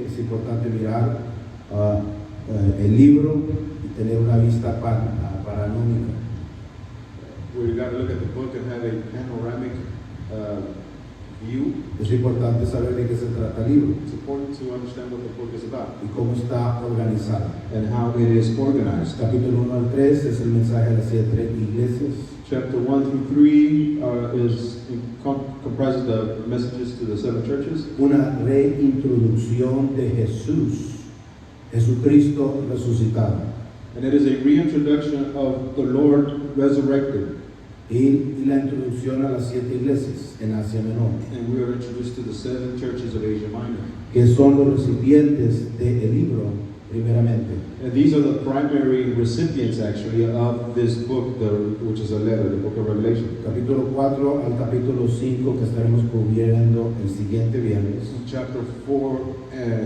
Es importante mirar el libro y tener una vista panorámica. We got to look at the book and have a panoramic view. Es importante saber de qué se trata el libro It's important to understand what the book is about y cómo está organizado. and how it is organized. Capítulo 1 al 3 es el mensaje a las 7 iglesias. Chapter 1 through 3 comprises the messages to the 7 churches. Una reintroducción de Jesucristo resucitado. And it is a reintroduction of the Lord resurrected. Y la introducción a las 7 iglesias en Asia Menor, And we are introduced to the 7 churches of Asia Minor. que son los recipientes del libro, primeramente. And these are the primary recipients, actually, of this book, which is a letter, the book of Revelation. Capítulo 4 al capítulo 5 que estaremos cubriendo el siguiente viernes. Chapter 4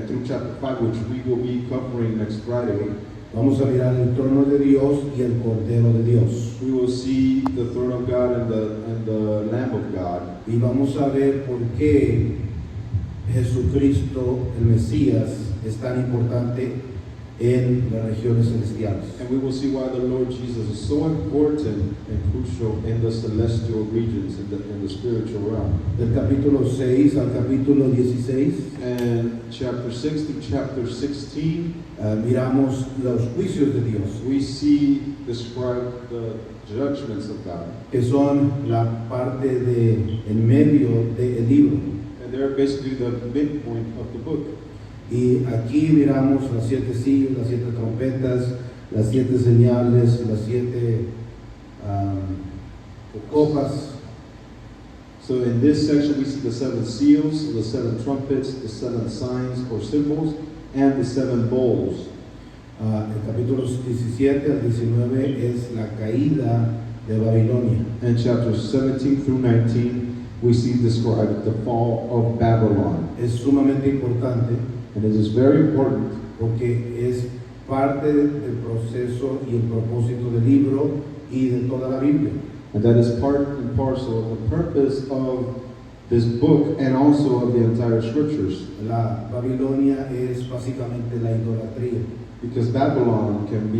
through chapter 5, which we will be covering next Friday. Vamos a mirar el trono de Dios y el Cordero de Dios. We will see the throne of God and the Lamb of God. Y vamos a ver por qué Jesucristo, el Mesías, es tan importante en las regiones celestiales. And we will see why the Lord Jesus is so important and crucial in the celestial regions, in the spiritual realm. Del capítulo 6 al capítulo 16, And chapter 6 through chapter 16, miramos los juicios de Dios, we see described the judgments of God. que son la parte en medio del libro. And they're basically the midpoint of the book. Y aquí miramos las 7 sellos, las 7 trompetas, las 7 señales, las 7 copas. So in this section we see the 7 seals, the 7 trumpets, the 7 signs or symbols, and the 7 bowls. El capítulo 17 al 19 es la caída de Babilonia. And chapters 17 through 19 we see described the fall of Babylon. Es sumamente importante And it is very important porque es parte del proceso y el propósito del libro y de toda la Biblia. and that is part and parcel of the purpose of this book and also of the entire scriptures. La Babilonia es básicamente la idolatría. Because Babylon can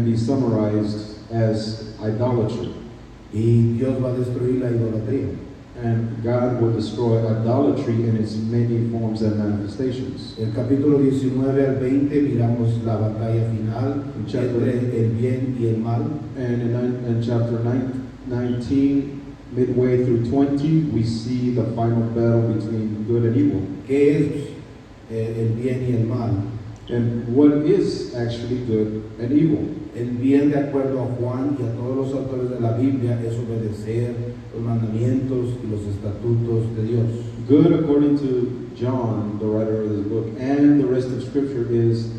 be summarized as idolatry. Y Dios va a destruir la idolatría. And God will destroy idolatry in its many forms and manifestations. El capítulo 19 al 20 miramos la batalla final entre el bien y el mal. And in chapter 19, midway through 20, we see the final battle between good and evil. ¿Qué es el bien y el mal? And what is actually good and evil? El bien, de acuerdo a Juan y a todos los autores de la Biblia, es obedecer los mandamientos y los estatutos de Dios. Good, according to John, the writer of this book, and the rest of Scripture, is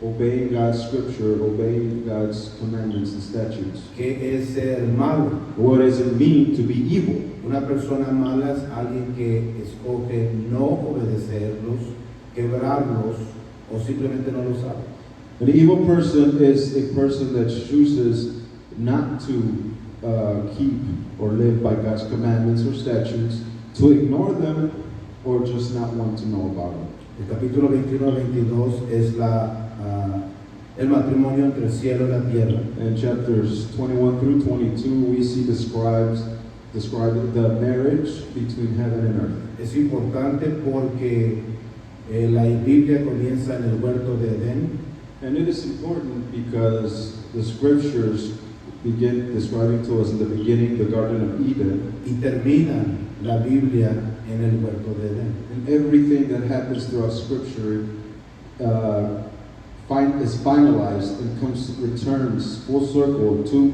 obeying God's Scripture, obeying God's commandments and statutes. ¿Qué es ser malo? What does it mean to be evil? Una persona mala es alguien que escoge no obedecerlos, quebrarlos o simplemente no los sabe. An evil person is a person that chooses not to keep or live by God's commandments or statutes, to ignore them, or just not want to know about them. El capítulo 21-22 es el matrimonio entre el cielo y la tierra. In chapters 21 through 22, we see described the marriage between heaven and earth. Es importante porque la Biblia comienza en el huerto de Edén. And it is important because the scriptures begin describing to us in the beginning the Garden of Eden, Y termina la Biblia en el huerto de Edén. and everything that happens throughout scripture is finalized and returns full circle to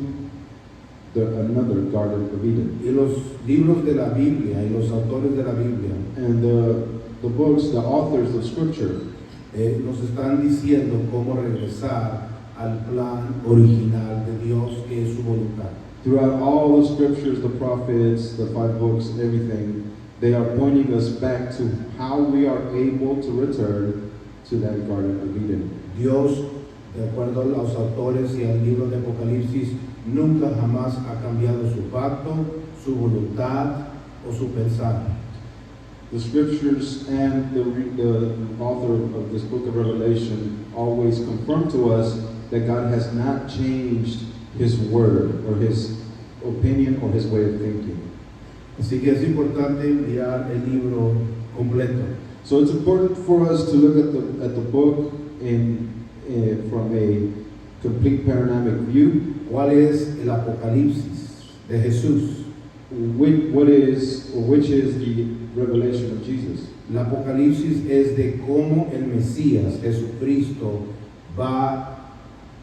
another Garden of Eden. Y los libros de la Biblia y los autores de la Biblia And the books, the authors of scripture, nos están diciendo cómo regresar al plan original de Dios, que es su voluntad. throughout all the scriptures, the prophets, the 5 books, everything, they are pointing us back to how we are able to return to that Garden of Eden. Dios, de acuerdo a los autores y al libro de Apocalipsis, nunca jamás ha cambiado su pacto, su voluntad o su pensar. The scriptures and the author of this book of Revelation always confirm to us that God has not changed His word or His opinion or His way of thinking. Así que es importante mirar el libro completo. So it's important for us to look at the book from a complete panoramic view. ¿Cuál es el Apocalipsis de Jesús? Which is the revelation of Jesus? El Apocalipsis es de cómo el Mesías, Jesucristo, va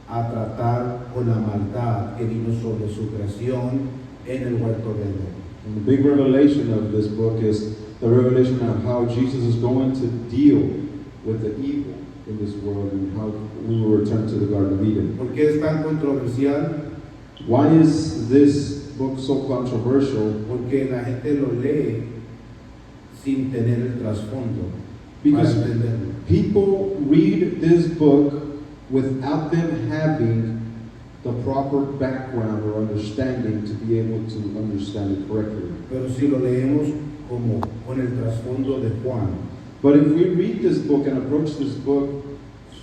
a tratar con la maldad que vino sobre su creación en el huerto de Edén. And the big revelation of this book is the revelation of how Jesus is going to deal with the evil in this world and how we will return to the Garden of Eden. ¿Por qué es tan controversial? Why is this book so controversial? Porque la gente lo lee sin tener el trasfondo para Because entenderlo. people read this book without them having the proper background or understanding to be able to understand it correctly. Pero si lo leemos como con el trasfondo de Juan, But if we read this book and approach this book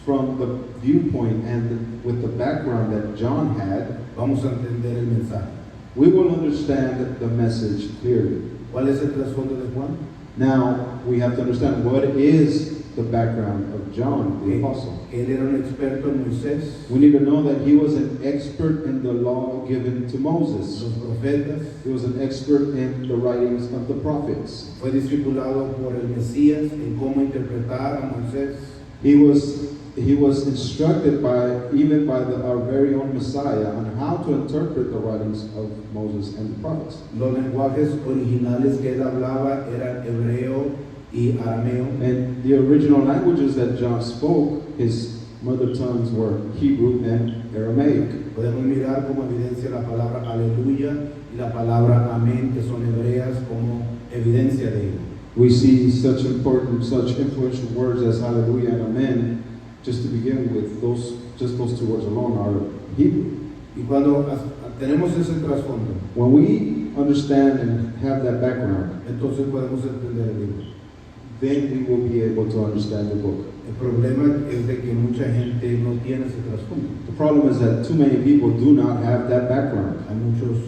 from the viewpoint and with the background that John had, vamos a entender el mensaje. we will understand the message clearly. ¿Cuál es el trasfondo de Juan? Now, we have to understand what is the background of John the Apostle. Que él era un experto en Moisés, We need to know that he was an expert in the law given to Moses. los profetas, He was an expert in the writings of the prophets. fue discipulado por el Mesías en cómo interpretar a Moisés. He was instructed even by our very own Messiah on how to interpret the writings of Moses and the prophets. Los lenguajes originales que él hablaba eran hebreo y arameo. And the original languages that John spoke, his mother tongues were Hebrew and Aramaic. Podemos mirar como evidencia la palabra aleluya y la palabra amén, que son hebreas, como evidencia de ello. We see such influential words as hallelujah and amen. Just to begin with, those two words alone are Hebrew. Y cuando tenemos ese trasfondo, When we understand and have that background, entonces podemos entender el libro. then we will be able to understand the book. El problema es de que mucha gente no tiene ese trasfondo. The problem is that too many people do not have that background. Hay muchas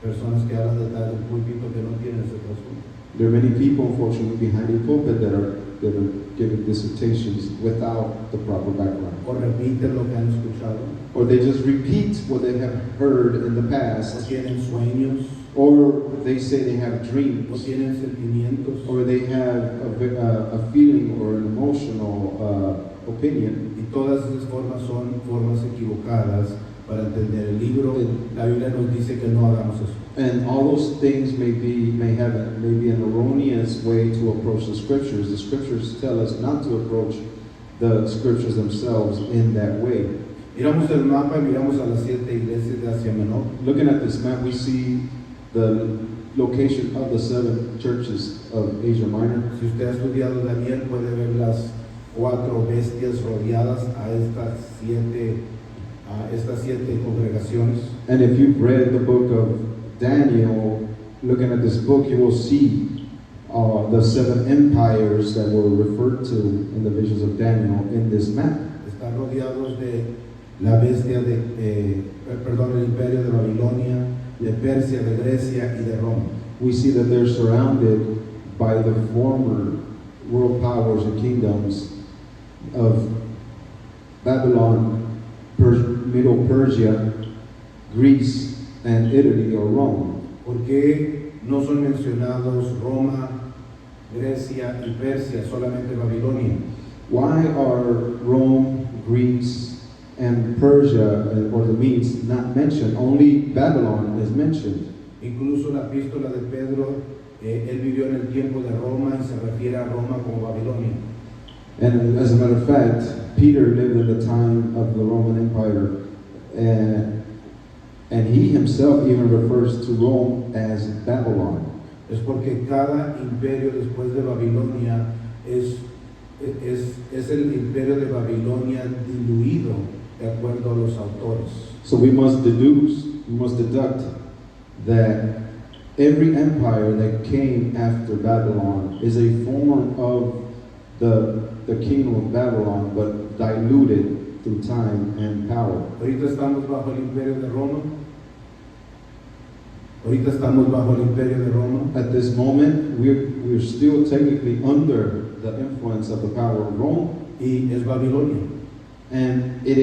personas que hablan detrás del púlpito que no tienen ese trasfondo. There are many people, unfortunately, behind the pulpit that are giving dissertations without the proper background. O repiten lo que han escuchado, Or they just repeat what they have heard in the o past. tienen sueños, Or they say they have o dreams. tienen sentimientos, Or they have a feeling or an emotional opinion. y todas esas formas son formas equivocadas para entender el libro. La Biblia nos dice que no hagamos eso. And all those things may be an erroneous way to approach the scriptures. The scriptures tell us not to approach the scriptures themselves in that way. Miramos el mapa y miramos a las 7 iglesias de Asia Menor. Looking at this map, we see the location of the 7 churches of Asia Minor. Si usted ha estudiado Daniel, puede ver las 4 bestias rodeadas a estas siete congregaciones. And if you've read the book of Daniel, looking at this book, you will see the 7 empires that were referred to in the visions of Daniel in this map. Están rodeados de la bestia el imperio de Babilonia, de Persia, de Grecia y de Roma. We see that they're surrounded by the former world powers and kingdoms of Babylon, Middle Persia, Greece, and Italy or Rome. ¿Por qué no son mencionados Roma, Grecia y Persia, solamente Babilonia? Why are Rome, Greece, and Persia, or the Medes, not mentioned? Only Babylon is mentioned. Incluso la epístola de Pedro, él vivió en el tiempo de Roma y se refiere a Roma como Babilonia. And as a matter of fact, Peter lived in the time of the Roman Empire, and he himself even refers to Rome as Babylon. Es porque cada imperio después de Babilonia es el imperio de Babilonia diluido de acuerdo a los autores. So we must deduct that every empire that came after Babylon is a form of the kingdom of Babylon, but diluted through time and power. Ahorita estamos bajo el imperio de Roma. Ahorita estamos bajo el imperio de Roma. At this moment, we're still technically under the influence of the power of Rome, Y es Babilonia. and it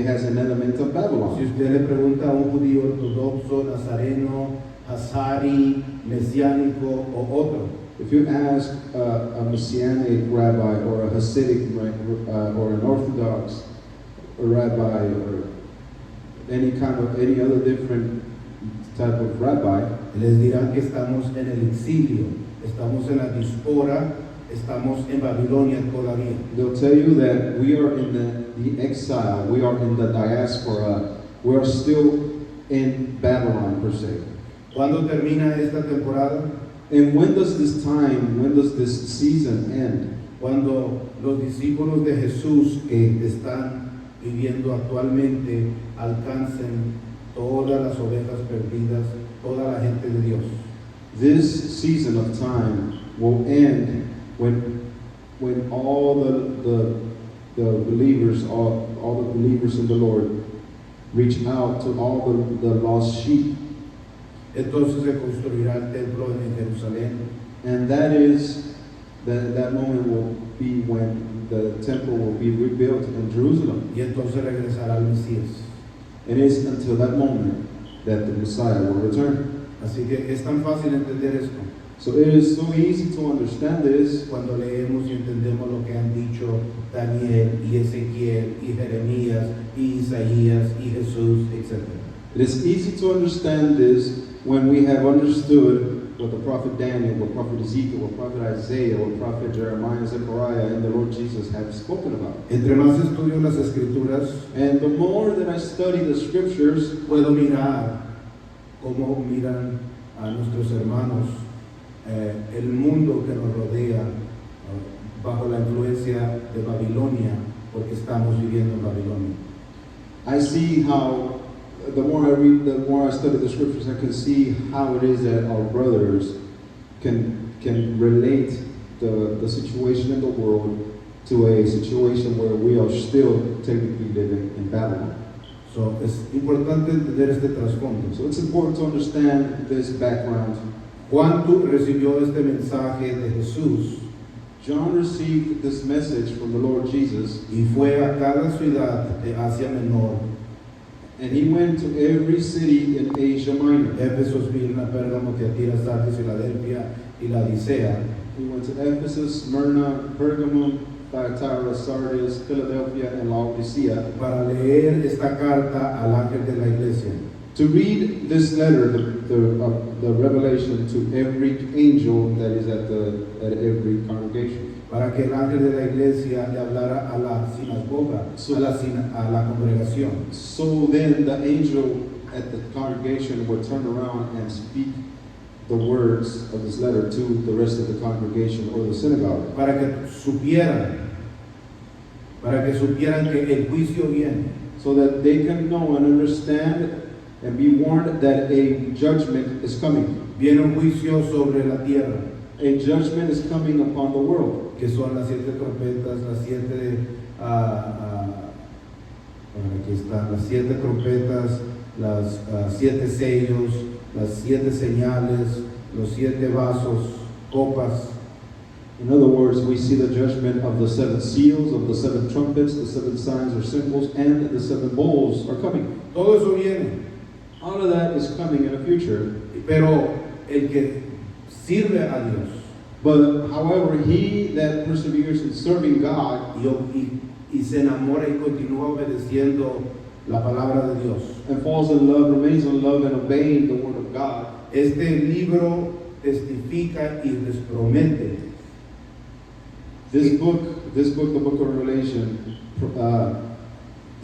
has an element of Si Babylon. usted le pregunta a un judío ortodoxo, nazareno, hazari, mesiánico o otro, If you ask a Messianic rabbi or a Hasidic or an Orthodox rabbi or any other different type of rabbi, les dirán que estamos en el exilio, estamos en la diáspora, estamos en Babilonia todavía. they'll tell you that we are in the exile, we are in the diaspora, we are still in Babylon per se. ¿Cuándo termina esta temporada? And when does this season end? Cuando los discípulos de Jesús que están viviendo actualmente alcancen todas las ovejas perdidas, toda la gente de Dios. This season of time will end when all the believers, all the believers in the Lord reach out to all the lost sheep. Entonces se construirá el templo en Jerusalén. And that moment will be when the temple will be rebuilt in Jerusalem. Y entonces regresará el Mesías. It is until that moment that the Messiah will return. Así que es tan fácil entender esto So it is so easy to understand this cuando leemos y entendemos lo que han dicho Daniel y Ezequiel y Jeremías y Isaías y Jesús, etc. It is easy to understand this when we have understood what the prophet Daniel, what prophet Ezekiel, what prophet Isaiah, what prophet Jeremiah, Zechariah, and the Lord Jesus have spoken about. Entre más estudio las Escrituras, And the more that I study the scriptures, puedo mirar cómo miran a nuestros hermanos el mundo que nos rodea bajo la influencia de Babilonia, porque estamos viviendo en Babilonia. I see how the more I read, the more I study the scriptures, I can see how it is that our brothers can relate the situation in the world to a situation where we are still technically living in Babylon. So, es importante entender este trasfondo. So it's important to understand this background. Juan recibió este mensaje de Jesús John received this message from the Lord Jesus, y fue a cada ciudad de Asia Menor, and he went to every city in Asia Minor. Éfeso, Esmirna, Pérgamo, Tiatira, Sardis, Filadelfia y Laodicea, He went to Ephesus, Smyrna, Pergamum, Thyatira, Sardis, Philadelphia, and Laodicea para leer esta carta al ángel de la iglesia. to read this letter, the revelation to every angel that is at every congregation. Para que el ángel de la iglesia le hablara a la sinagoga, a la congregación. So then the angel at the congregation would turn around and speak the words of this letter to the rest of the congregation or the synagogue. Para que supieran que el juicio viene. So that they can know and understand and be warned that a judgment is coming. Viene un juicio sobre la tierra, A judgment is coming upon the world. que son las 7 trompetas, aquí están las 7 trompetas, las 7 sellos, las 7 señales, los 7 vasos, copas. In other words, we see the judgment of the 7 seals, of the 7 trumpets, the 7 signs or symbols, and the 7 bowls are coming. Todo eso viene, All of that is coming in the future. pero el que sirve a Dios But however, he that perseveres in serving God y se enamora y continúa obedeciendo la palabra de Dios. and falls in love, remains in love, and obeying the word of God, Este libro testifica y les promete this book, the book of Revelation,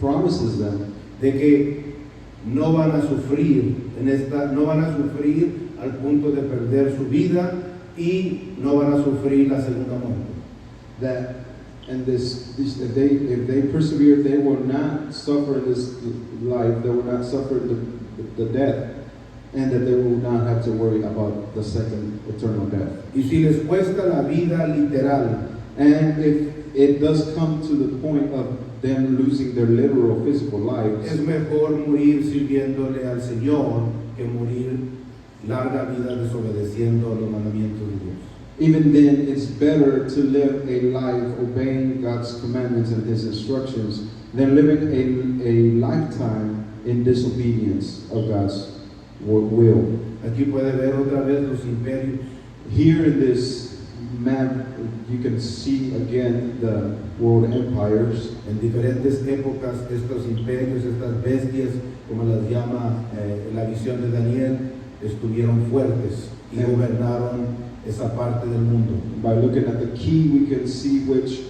promises them de que no van a sufrir no van a sufrir al punto de perder su vida y no van a sufrir la segunda muerte. that if they persevere, they will not suffer this life, they will not suffer the death, and that they will not have to worry about the second eternal death. Y si les cuesta la vida literal, And if it does come to the point of them losing their literal physical lives, es mejor morir sirviéndole al Señor que morir larga vida desobedeciendo los mandamientos de Dios. even then it's better to live a life obeying God's commandments and His instructions than living a lifetime in disobedience of God's will. Aquí puede ver otra vez los imperios. Here in this map, you can see again the world empires. En diferentes épocas, estos imperios, estas bestias, como las llama la visión de Daniel, estuvieron fuertes y gobernaron esa parte del mundo. By looking at the key, we can see which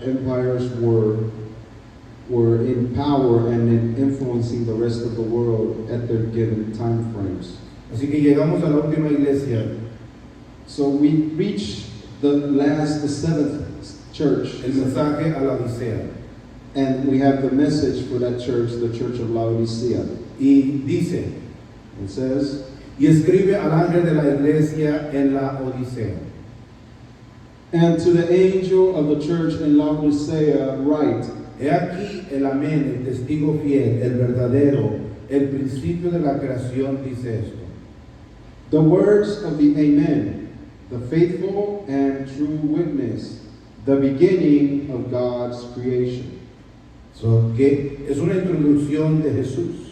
empires were in power and in influencing the rest of the world at their given time frames. Así que llegamos a la última iglesia, So we reach the seventh church, el mensaje a la Odisea. and we have the message for that church, the church of Laodicea. Y dice, It says, y escribe al ángel de la iglesia en la Odisea. "And to the angel of the church in Laodicea write, He aquí el amén, el testigo fiel, el verdadero, el principio de la creación dice esto. the words of the Amen, the faithful and true witness, the beginning of God's creation." So, que es una introducción de Jesús.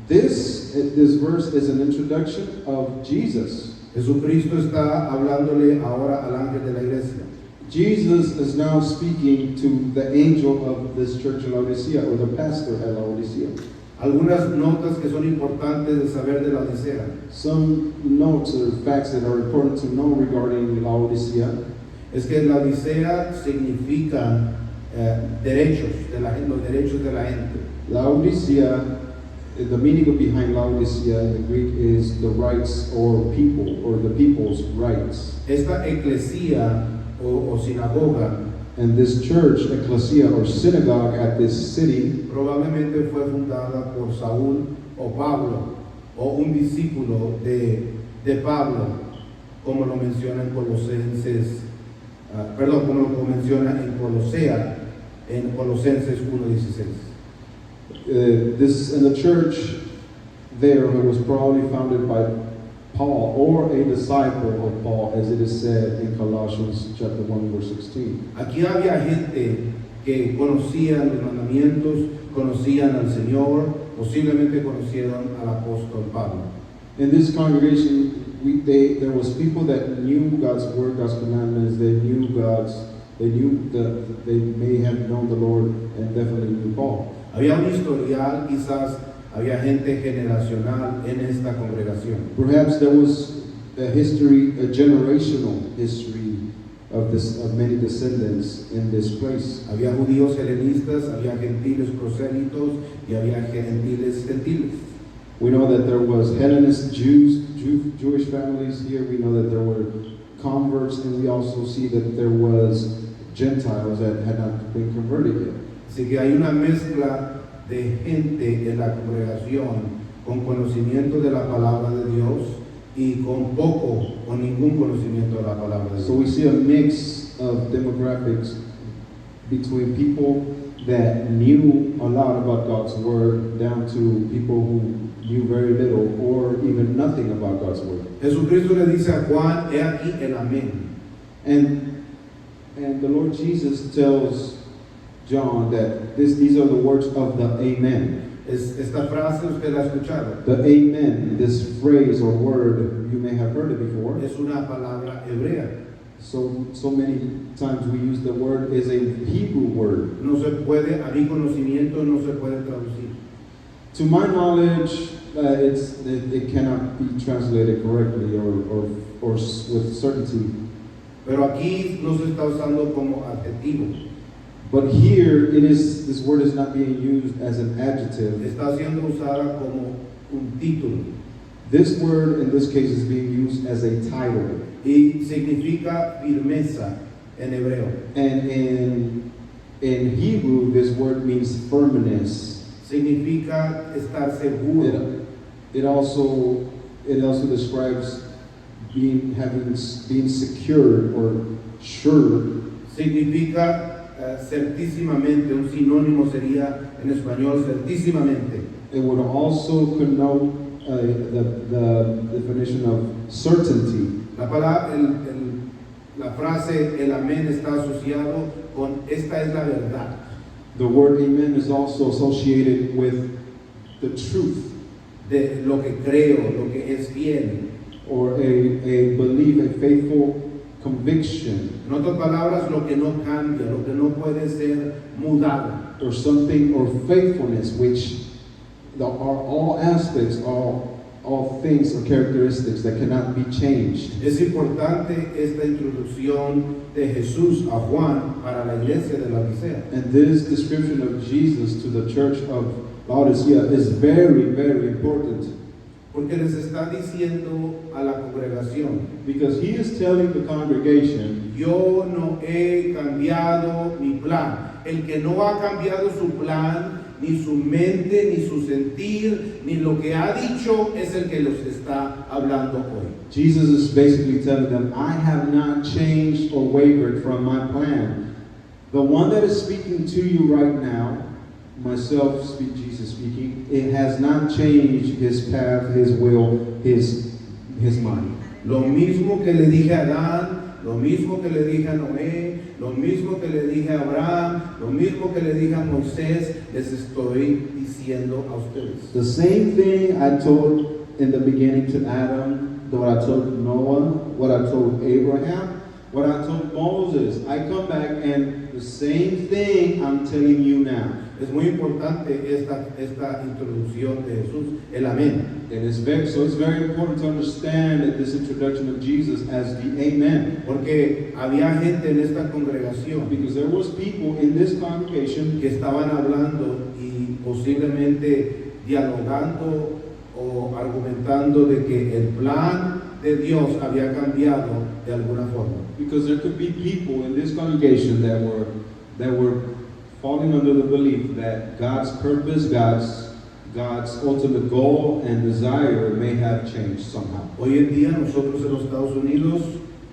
This verse is an introduction of Jesus. Jesucristo está hablándole ahora al ángel de la iglesia. Jesus is now speaking to the angel of this church in Laodicea, or the pastor at Laodicea. Algunas notas que son importantes de saber de la Odisea. Some notes or facts that are important to know regarding Laodicea Es que la Odisea significa derechos de la gente, los derechos de la gente. Laodicea, the meaning behind Laodicea in the Greek is the rights or people, or the people's rights. Esta eclesía o sinagoga And this church, ecclesia or synagogue at this city, probablemente fue fundada por Saúl o Pablo o un discípulo de Pablo, como lo menciona en Colosenses, como lo menciona en Colosea, en Colosenses 1:16. this in the church there it was probably founded by Paul or a disciple of Paul, as it is said in Colossians chapter 1 verse 16. Aquí había gente que conocían los mandamientos, conocían al Señor, posiblemente conocieron al apóstol Pablo. In this congregation, there was people that knew God's word, God's commandments. They may have known the Lord and definitely knew Paul. Había un historial, quizás había gente generacional en esta congregación. Perhaps there was a generational history of many descendants in this place. Había judíos helenistas, había gentiles prosélitos y había gentiles. We know that there was Hellenist Jewish families here. We know that there were converts, and we also see that there was Gentiles that had not been converted yet. Así que hay una mezcla de gente en la congregación con conocimiento de la palabra de Dios y con poco o ningún conocimiento de la palabra de Dios. So we see a mix of demographics between people that knew a lot about God's word down to people who knew very little or even nothing about God's word. Jesucristo le dice a Juan, he aquí el amén. And the Lord Jesus tells John that these are the words of the Amen. Esta frase usted la ha escuchado. The Amen, this phrase or word, you may have heard it before. Es una palabra hebrea. So many times we use the word as a Hebrew word. No se puede, a mi conocimiento, no se puede traducir. To my knowledge, it cannot be translated correctly or with certainty. Pero aquí no se está usando como adjetivo. But here, this word is not being used as an adjective. Está siendo usada como un título. This word, in this case, is being used as a title. Y significa firmeza en hebreo. And in Hebrew, this word means firmness. Significa estar seguro. It also describes being secured or sure. Significa certísimamente, un sinónimo sería en español certísimamente. It would also connote the definition of certainty. La frase el amén está asociado con esta es la verdad. The word amen is also associated with the truth, De lo que creo, lo que es fiel. or a belief, a faithful conviction, En otras palabras, lo que no cambia, lo que no puede ser mudado. or something, or faithfulness, which are all aspects, all things or characteristics that cannot be changed. Es importante esta introducción de Jesús a Juan para la iglesia de la Odisea. And this description of Jesus to the church of Laodicea is very, very important, Porque les está diciendo a la congregación, because he is telling the congregation, yo no he cambiado mi plan. El que no ha cambiado su plan, ni su mente, ni su sentir, ni lo que ha dicho, es el que los está hablando hoy. Jesus is basically telling them, I have not changed or wavered from my plan. The one that is speaking to you right now, myself, Jesus speaking, it has not changed his path, his will, his mind. Lo mismo que le dije a Adán, lo mismo que le dije a Noé, lo mismo que le dije a Abraham, lo mismo que le dije a Moisés, les estoy diciendo a ustedes. The same thing I told in the beginning to Adam, what I told Noah, what I told Abraham, what I told Moses. I come back and the same thing I'm telling you now. Es muy importante esta introducción de Jesús, el amén. And it's very important to understand this introduction of Jesus as the Amen. Porque había gente en esta congregación Because there was people in this congregation que estaban hablando y posiblemente dialogando o argumentando de que el plan de Dios había cambiado de alguna forma. because there could be people in this congregation that were falling under the belief that God's purpose, God's ultimate goal and desire may have changed somehow. Hoy en día nosotros en los Estados Unidos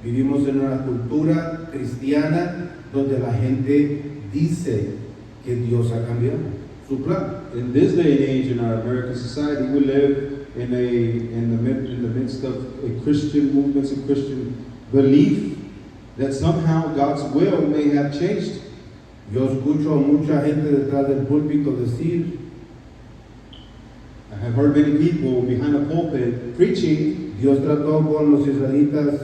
vivimos en una cultura cristiana donde la gente dice que Dios ha cambiado su plan. In this day and age in our American society, we live in the midst of a Christian movements and Christian belief that somehow God's will may have changed. Yo escucho a mucha gente detrás del púlpito decir, I have heard many people behind a pulpit preaching, Dios trató con los israelitas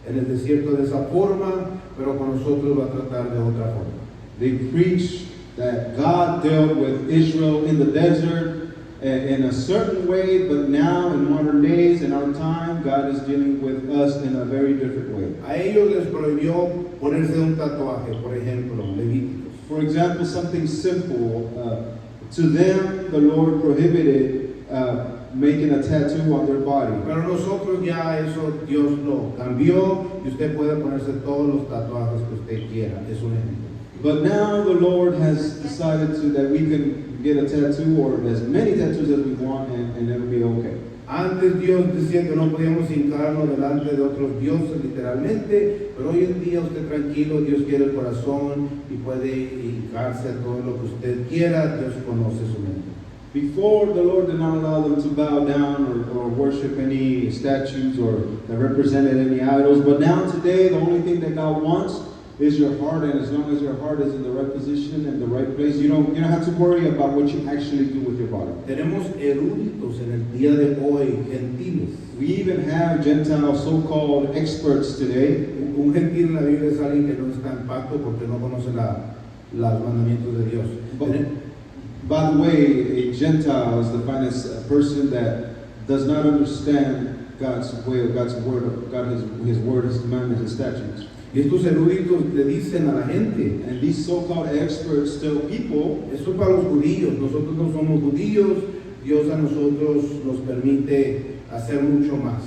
en el desierto de esa forma, pero con nosotros va a tratar de otra forma. they preach that God dealt with Israel in the desert in a certain way, but now in modern days, in our time, God is dealing with us in a very different way. A ellos les prohibió ponerse un tatuaje, por ejemplo, Levíticos. For example, something simple, to them the Lord prohibited making a tattoo on their body. Pero nosotros ya eso Dios lo cambió y usted puede ponerse todos los tatuajes que usted quiera. Es un ejemplo. But now the Lord has decided that we can get a tattoo or as many tattoos as we want and it'll be okay. Antes Dios decía que no podíamos hincarnos delante de otros dioses literalmente, pero hoy en día usted tranquilo, Dios quiere el corazón y puede hincarse a todo lo que usted quiera, Dios conoce su mente. Before, the Lord did not allow them to bow down or worship any statues or that represented any idols, but now today the only thing that God wants is your heart, and as long as your heart is in the right position and the right place, you don't have to worry about what you actually do with your body. Tenemos eruditos en el día de hoy, gentiles. We even have Gentile so-called experts today. Un gentil en la Biblia es alguien que no está en pacto porque no conoce los mandamientos de Dios. By the way, a Gentile is defined as a person that does not understand God's way, God's word, His word, His commandments, His statutes. Y estos eruditos le dicen a la gente, And these so-called experts tell people, esto es para los judíos, nosotros no somos judíos, Dios a nosotros nos permite hacer mucho más.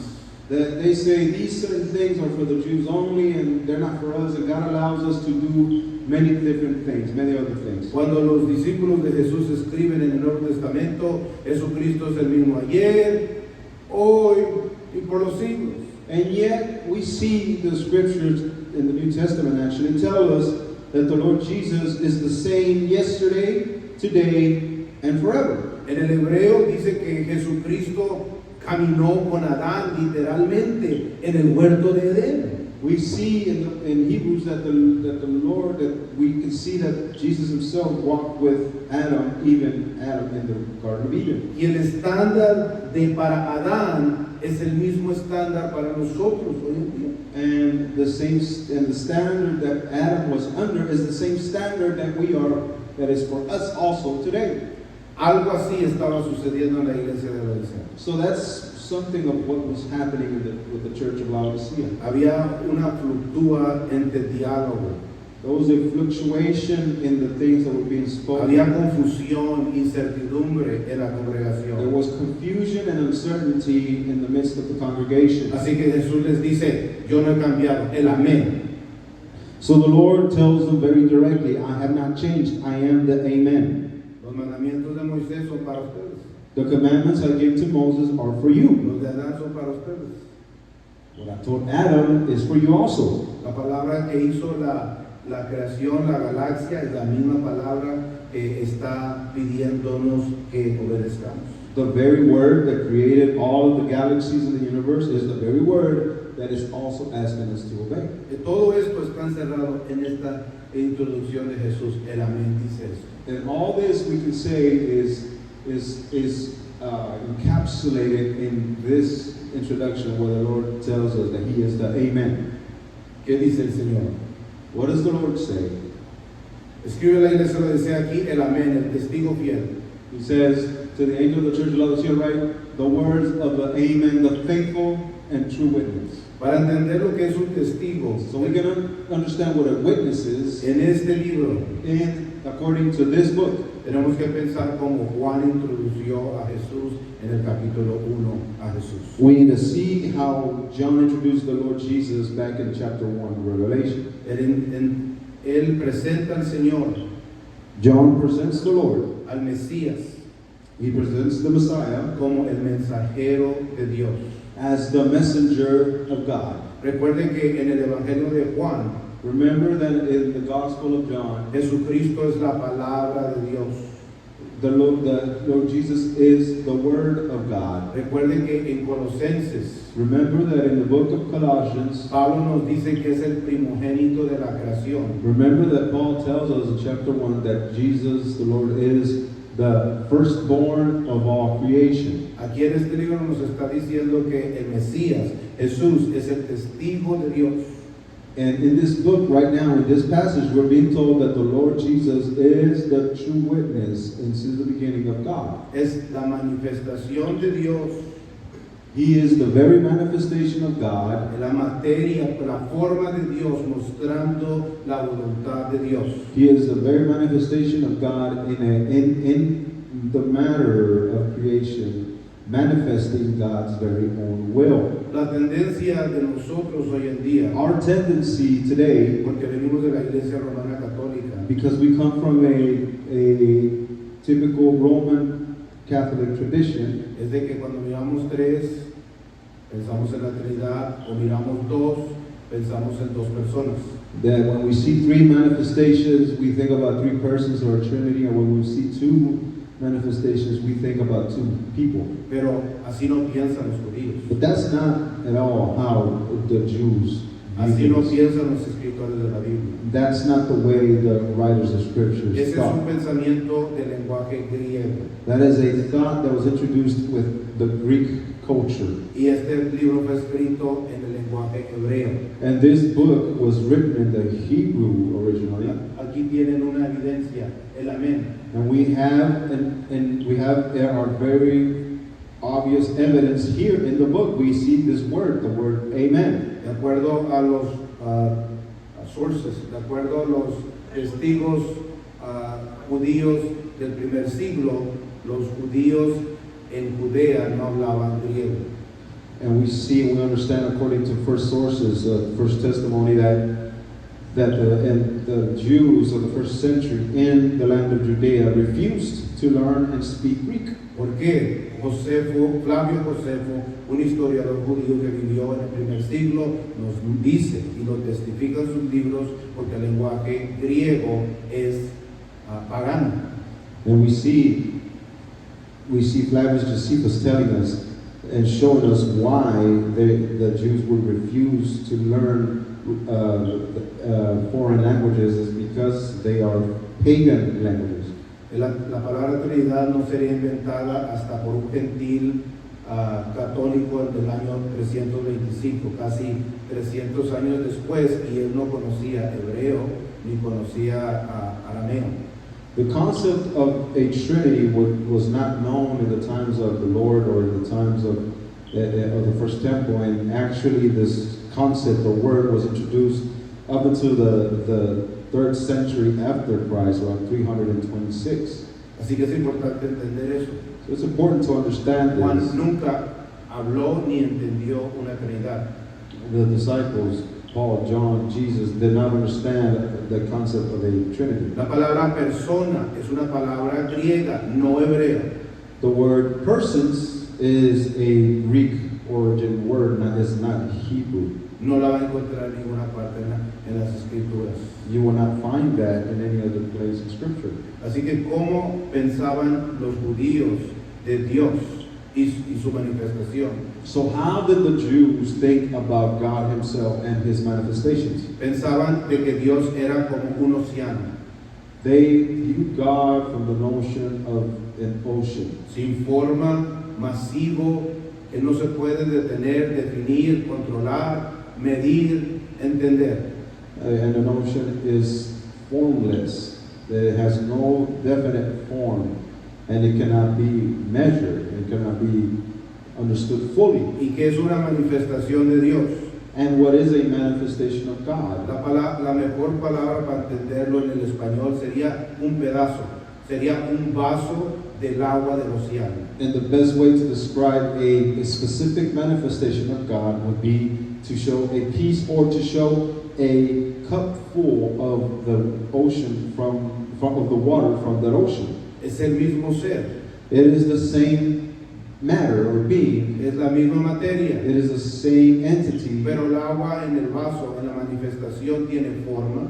That they say these certain things are for the Jews only and they're not for us, and God allows us to do many different things, many other things. Cuando los discípulos de Jesús escriben en el Nuevo Testamento, Jesucristo es el mismo ayer, hoy y por los siglos. And yet we see the scriptures in the New Testament actually tell us that the Lord Jesus is the same yesterday, today, and forever. En el hebreo dice que Jesucristo caminó con Adán literalmente en el huerto de Edén. We see in Hebrews that the Lord, that we can see that Jesus himself walked with Adam, even Adam in the Garden of Eden. Y el estándar de para Adán es el mismo estándar para nosotros hoy en día. And the standard that Adam was under is the same standard that we are, that is for us also today. Algo así estaba sucediendo en la iglesia de Laodicea. So that's something of what was happening with the church of Laodicea. Había una fluctúa entre diálogo. There was a fluctuation in the things that were being spoken. Había confusión, incertidumbre en la There congregación. was confusion and uncertainty in the midst of the congregation. Así que Jesús les dice, yo no he cambiado, el amén. So the Lord tells them very directly, I have not changed, I am the Amen. Los mandamientos de Moisés son para ustedes. The commandments I gave to Moses are for you. Los de Adán son para ustedes. What I told Adam is for you also. La palabra que hizo la creación, la galaxia, es la misma palabra que está pidiéndonos que obedezcamos. The very word that created all of the galaxies in the universe is the very word that is also asking us to obey. Todo esto está encerrado en esta introducción de Jesús. El amén dice eso. And all this we can say is encapsulated in this introduction where the Lord tells us that He is the Amen. ¿Qué dice el Señor? What does the Lord say? Escribe la iglesia lo decía aquí, el amén, el testigo fiel. He says to the angel of the church of Laodicea, right? The words of the Amen, the faithful and true witness. Para entender lo que es un testigo, So we're going to understand what a witness is. en este libro According to this book, tenemos que pensar cómo Juan introdució a Jesús en el capítulo 1 a Jesús. we need to see how John introduced the Lord Jesus back in chapter 1 of Revelation. Él presenta al Señor, John presents the Lord. al Mesías, He presents the Messiah como el mensajero de Dios. as the messenger of God. Recuerden que en el Evangelio de Juan, Remember that in the Gospel of John, Jesucristo es la palabra de Dios. the Lord Jesus is the Word of God. Recuerden que en Colosenses, Remember that in the book of Colossians, Pablo nos dice que es el primogénito de la creación. remember that Paul tells us in chapter 1 that Jesus, the Lord, is the firstborn of all creation. Aquí en este libro nos está diciendo que el Mesías, Jesús, es el testigo de Dios. And in this book right now, in this passage, we're being told that the Lord Jesus is the true witness and since the beginning of God. Es la manifestación de Dios He is the very manifestation of God. en la materia, la forma de Dios, mostrando la voluntad de Dios. He is the very manifestation of God in the matter of creation, manifesting God's very own will. La tendencia de nosotros hoy en día, Our tendency today, porque venimos de la Iglesia Romana Católica, because we come from a typical Roman Catholic tradition, es de que cuando miramos tres, pensamos en la Trinidad, o miramos dos, pensamos en dos personas. that when we see three manifestations, we think about three persons or a trinity, and when we see two manifestations, we think about two people. Pero así no piensan los judíos, But that's not at all how the Jews así view no this. piensan los escritores de la Biblia. That's not the way the writers of scriptures Ese es un thought. pensamiento de lenguaje griego. That is a thought that was introduced with the Greek culture. Y este libro fue escrito en el lenguaje hebreo. And this book was written in the Hebrew originally. Aquí tienen una evidencia, el amén. And we have, there are very obvious evidence here in the book. We see this word, the word amen. De acuerdo a los sources, de acuerdo a los testigos judíos del primer siglo, los judíos en Judea no hablaban griego. And we see and we understand according to first sources, first testimony, that the Jews of the first century in the land of Judea refused to learn and speak Greek. ¿Por qué? Flavio Josefo, un historiador judío que vivió en el primer siglo, nos dice y lo testifica en sus libros porque el lenguaje griego es pagano. And we see Flavius Josephus telling us and showing us why the Jews would refuse to learn foreign languages is because they are pagan languages. La palabra Trinidad no sería inventada hasta por un gentil católico del año 325, casi 300 años después, y él no conocía hebreo ni conocía arameo. The concept of a Trinity was not known in the times of the Lord or in the times of the first temple, and actually this concept or word was introduced up until the 3rd century after Christ, around 326. Así que es importante entender eso. So it's important to understand Juan this. nunca habló ni entendió una Trinidad. The disciples, Paul, John, Jesus, did not understand the concept of a Trinity. La palabra persona es una palabra griega, no hebrea. The word persons is a Greek origin word, it's not Hebrew. No la va a encontrar en ninguna parte en las escrituras. You will not find that in any other place in Scripture. Así que cómo pensaban los judíos de Dios y su manifestación. So how did the Jews think about God Himself and His manifestations? Pensaban de que Dios era como un océano, They viewed God from the notion of an ocean, sin forma, masivo, que no se puede detener, definir, controlar, medir, entender. and an ocean is formless. It has no definite form, and it cannot be measured. It cannot be understood fully. Y que es una manifestación de Dios. And what is a manifestation of God? La mejor palabra para entenderlo en el español sería un pedazo, sería un vaso del agua del océano. And the best way to describe a specific manifestation of God would be to show a piece or to show a cup full of the ocean of the water from that ocean. Es el mismo ser, It is the same matter or being. es la misma materia, It is the same entity, pero el agua en el vaso, en la manifestación, tiene forma,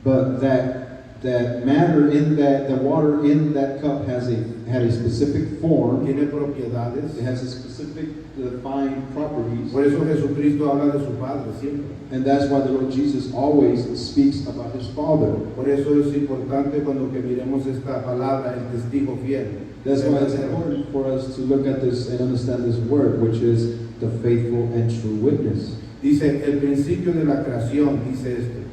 but that matter in that, the water in that cup had a specific form. tiene propiedades. It has a specific defined properties. Por eso Jesucristo habla de su Padre siempre. And that's why the Lord Jesus always speaks about His Father. Por eso es importante cuando que miremos esta palabra, el testigo fiel. That's why it's important for us to look at this and understand this word, which is the faithful and true witness. Dice, el principio de la creación, dice esto.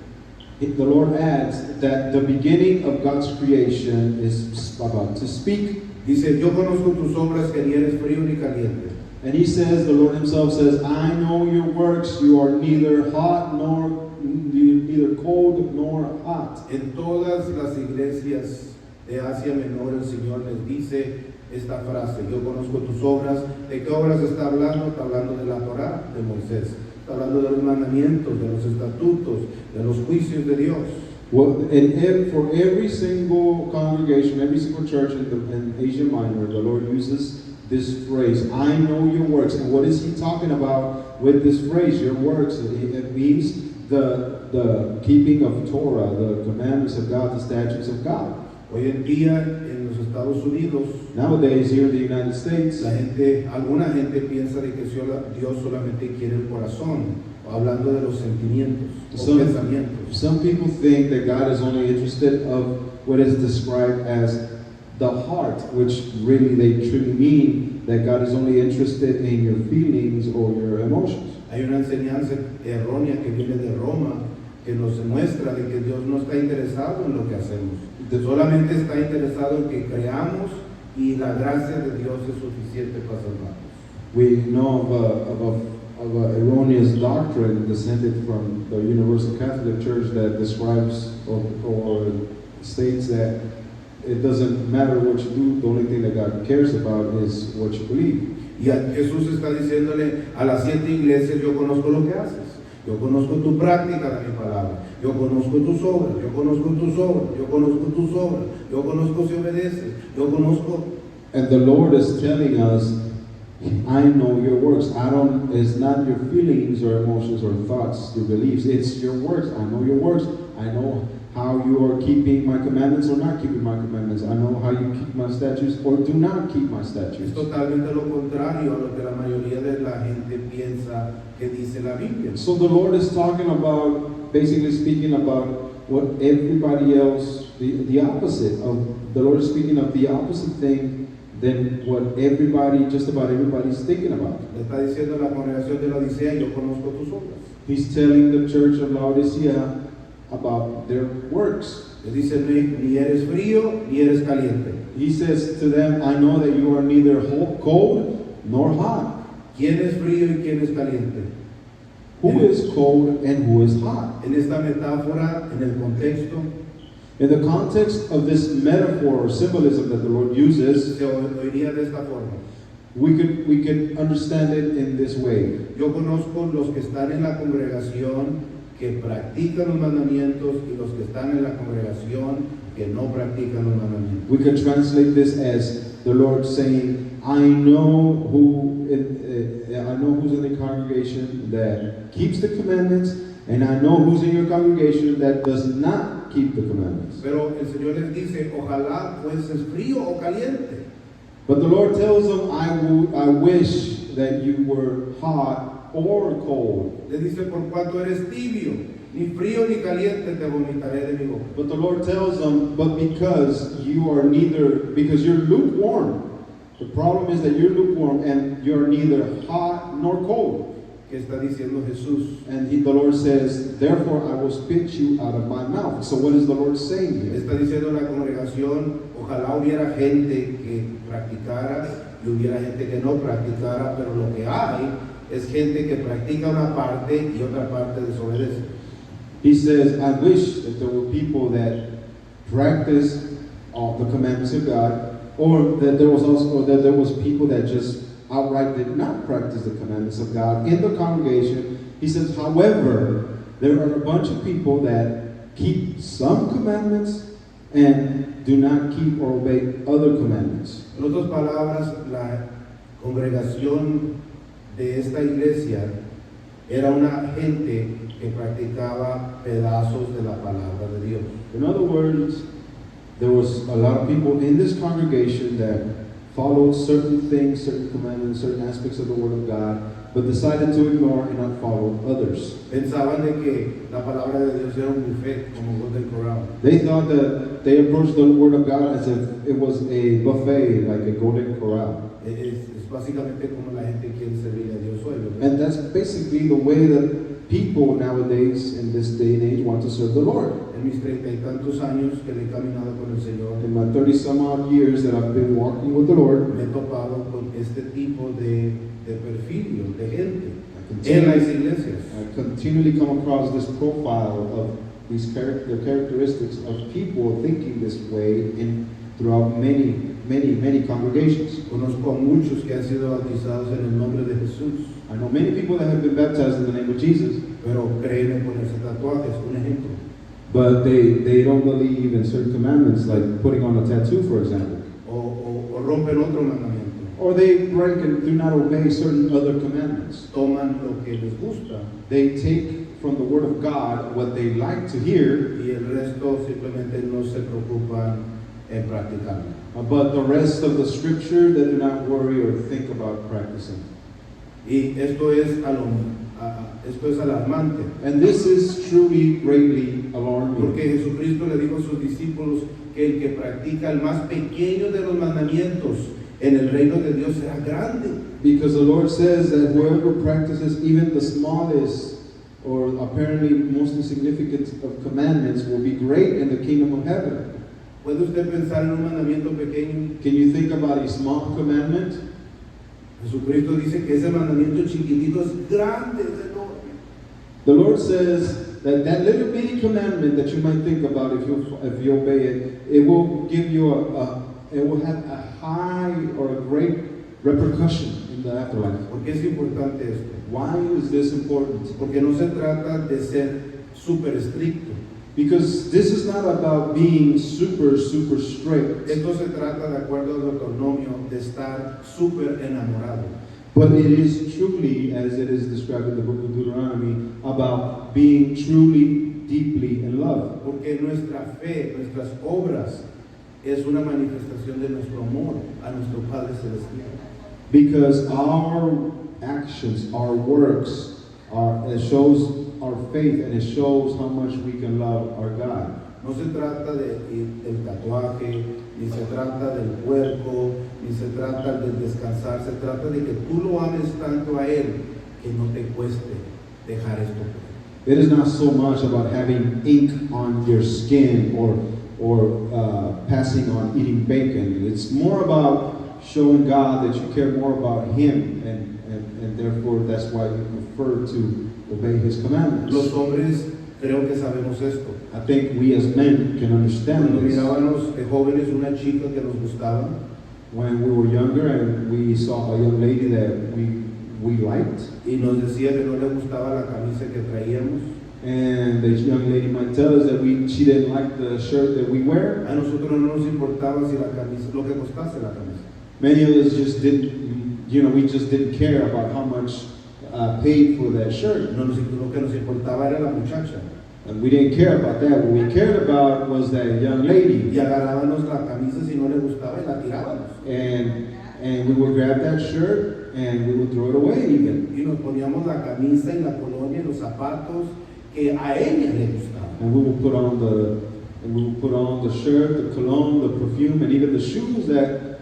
The Lord adds that the beginning of God's creation is about to speak. Dice, yo conozco tus obras, que ni eres frío ni caliente. And He says, the Lord Himself says, I know your works, you are neither hot nor neither cold nor hot. En todas las iglesias de Asia Menor, el Señor les dice esta frase, yo conozco tus obras. ¿De qué obras está hablando? Está hablando de la Torá de Moisés. Está hablando de los mandamientos, de los estatutos, de los juicios de Dios. Well, and for every single congregation, every single church in Asia Minor, the Lord uses this phrase, I know your works. And what is He talking about with this phrase, your works? It means the keeping of Torah, the commandments of God, the statutes of God. Hoy en día en los Estados Unidos, Nowadays, here in the United States, alguna gente piensa de que Dios solamente quiere el corazón, o hablando de los sentimientos o pensamientos. some people think that God is only interested of what is described as the heart, which really they truly mean that God is only interested in your feelings or your emotions. Hay una enseñanza errónea que viene de Roma que nos muestra de que Dios no está interesado en lo que hacemos. Solamente está interesado en que creamos y la gracia de Dios es suficiente para salvarnos. We know of a erroneous doctrine descended from the Universal Catholic Church that describes or states that it doesn't matter what you do, the only thing that God cares about is what you believe. Y Jesús está diciéndole a las 7 iglesias, yo conozco lo que haces. Yo conozco tu práctica de mi palabra. Yo conozco tus obras. Yo conozco tus obras. Yo conozco tus obras. Yo conozco si obedeces. Yo conozco. And the Lord is telling us, I know your works. It's not your feelings or emotions or thoughts, your beliefs. It's your works. I know your works. I know how you are keeping my commandments or not keeping my commandments. I know how you keep my statutes or do not keep my Es statutes. totalmente lo contrario a lo que la mayoría de la gente piensa que dice la Biblia. So the Lord is talking about, basically speaking about what everybody else, the opposite of, the Lord is speaking of the opposite thing than what everybody, just about everybody's thinking about. Le está diciendo a la congregación de la Odisea, yo conozco tus obras. He's telling the church of Laodicea about their works. Le dice, ni eres frío, ni eres caliente. He says to them, I know that you are neither cold nor hot. ¿Quién es frío y quién es caliente? Who is cold and who is hot? En esta metáfora, en el contexto, In the context of this metaphor or symbolism that the Lord uses, se oiría de esta forma. we could understand it in this way. Yo conozco los que están en la congregación que practican los mandamientos y los que están en la congregación que no practican los mandamientos. We could translate this as the Lord saying, I know who's in the congregation that keeps the commandments, and I know who's in your congregation that does not keep the commandments. Pero el Señor les dice, ojalá fueses frío o caliente. But the Lord tells them, I wish that you were hot or cold. Le dice, por cuanto eres tibio, ni frío ni caliente te vomitaré de mi boca. But the Lord tells them, but because you're lukewarm. The problem is that you're lukewarm and you're neither hot nor cold. ¿Qué está diciendo Jesús? And the Lord says, therefore I will spit you out of my mouth. So what is the Lord saying here? Está diciendo la congregación, ojalá hubiera gente que practicara y hubiera gente que no practicara, pero lo que hay es gente que practica una parte y otra parte desobedece. He says, I wish that there were people that practice all the commandments of God, or that there was people that just outright did not practice the commandments of God in the congregation. He says, however, there are a bunch of people that keep some commandments and do not keep or obey other commandments. En otras palabras, la congregación de esta iglesia era una gente que practicaba pedazos de la palabra de Dios. In other words, there was a lot of people in this congregation that followed certain things, certain commandments, certain aspects of the Word of God, but decided to ignore and not follow others. Pensaban de que la palabra de Dios era un buffet, como Golden Corral. They thought that they approached the Word of God as if it was a buffet, like a golden corral. Es básicamente como la gente quiere servirle a Dios hoy, ¿verdad? And that's basically the way that people nowadays in this day and age want to serve the Lord. En mis 30 y tantos años que le he caminado con el Señor, In my 30-some-odd years that I've been walking with the Lord, me he topado con este tipo de perfil, de gente I en las continue- iglesias. I continually come across this profile of these the characteristics of people thinking this way throughout many congregations. Conozco a muchos que han sido bautizados en el nombre de Jesús, I know many people that have been baptized in the name of Jesus, pero creen en ponerse tatuajes, un ejemplo. but they don't believe in certain commandments, like putting on a tattoo, for example. O rompen otro mandamiento. Or they break and do not obey certain other commandments. Toman lo que les gusta They take from the Word of God what they like to hear, y el resto simplemente no se preocupan en practicarlo. but the rest of the Scripture they do not worry or think about practicing. Y esto es alarmante, And this is truly greatly alarming. porque Jesucristo le dijo a sus discípulos que el que practica el más pequeño de los mandamientos en el reino de Dios será grande. Because the Lord says that whoever practices even the smallest or apparently most insignificant of commandments will be great in the kingdom of heaven. ¿Puede usted pensar en un mandamiento pequeño? Can you think about a small commandment? Jesucristo dice que ese mandamiento chiquitito es grande, es enorme. The Lord says that little bitty commandment that you might think about if you obey it, it will give you it will have a high or a great repercussion the afterlife. ¿Por qué es importante esto? Why is this important? Porque no se trata de ser súper estricto. Because this is not about being super strict, Esto se trata, de acuerdo al Deuteronomio, de estar súper enamorado. but it is truly, as it is described in the book of Deuteronomy, about being truly, deeply in love. Porque nuestra fe, nuestras obras, es una manifestación de nuestro amor a nuestro Padre Celestial. Because our actions, our works, it shows our faith and it shows how much we can love our God. No se trata del tatuaje, ni se trata del cuerpo, ni se trata del descansar, se trata de que tú lo ames tanto a Él que no te cueste dejar esto. It is not so much about having ink on your skin or passing on eating bacon. It's more about showing God that you care more about Him and therefore that's why you prefer to obey His commandments. Los hombres creo que sabemos esto. I think we as men can understand Cuando this. mirábamos de jóvenes una chica que nos gustaba, When we were younger and we saw a young lady that we liked, y nos decía que no le gustaba la camisa que traíamos, and the young lady might tell us that she didn't like the shirt that we wear. a nosotros no nos importaba si la camisa, lo que costase la camisa. Many of us just didn't, we just didn't care about how much paid for that shirt. No nos, lo que nos importaba era la muchacha. And we didn't care about that. What we cared about was that young lady. Y agarrábamos la camisa si no le gustaba y la tirábamos. And we would grab that shirt and we would throw it away even. Y nos poníamos la camisa y la colonia y los zapatos que a ella le gustaban. And we would put on the shirt, the cologne, the perfume, and even the shoes that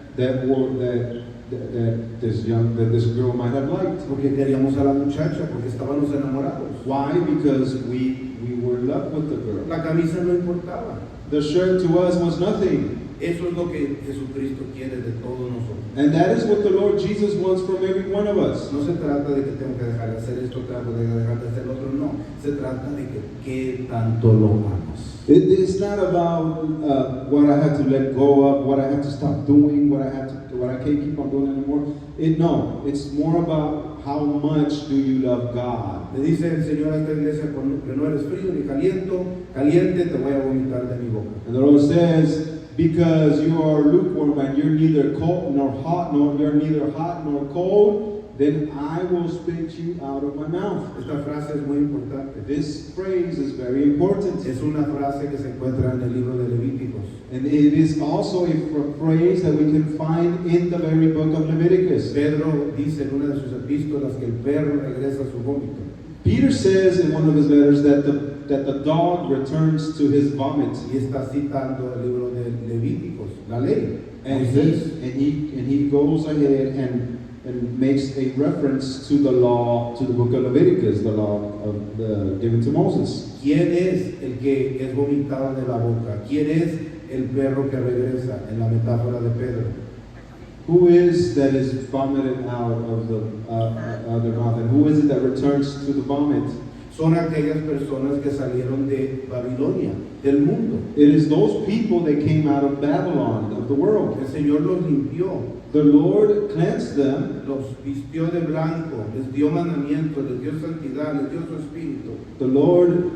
this girl might have liked. Porque queríamos a la muchacha, porque estábamos enamorados. Why? Because we were in love with the girl. La camisa no importaba. The shirt to us was nothing. Eso es lo que Jesucristo quiere de todos nosotros. And that is what the Lord Jesus wants from every one of us. No se trata de que tengo que dejar de hacer esto, tengo que dejar de hacer lo otro, no. Se trata de que qué tanto lo amas. It's not about what I have to let go of, what I have to stop doing, what I can't keep on doing anymore. No, it's more about how much do you love God. Le dice el Señor a esta iglesia que no eres frío ni caliente, te voy a vomitar de mi boca. And the Lord says, because you are lukewarm and you're neither cold nor hot, you're neither hot nor cold, then I will spit you out of my mouth. Esta frase es muy importante. This phrase is very important. Es una frase que se encuentra en el libro de Levíticos. And it is also a phrase that we can find in the very book of Leviticus. Pedro dice en una de sus epístolas que el perro regresa a su vómito. Peter says in one of his letters that the dog returns to his vomit. Y está citando el libro de Levíticos, la ley. And he goes ahead and makes a reference to the law, to the book of Leviticus, the law given to Moses. ¿Quién es el que es vomitado de la boca? ¿Quién es el perro que regresa en la metáfora de Pedro? Who is that is vomited out of their mouth? And who is it that returns to the vomit? Son aquellas personas que salieron de Babilonia, del mundo. It is those people that came out of Babylon, of the world. El Señor los limpió, The Lord cleansed them. los vistió de blanco, les dio mandamientos, les dio santidad, les dio su espíritu. The Lord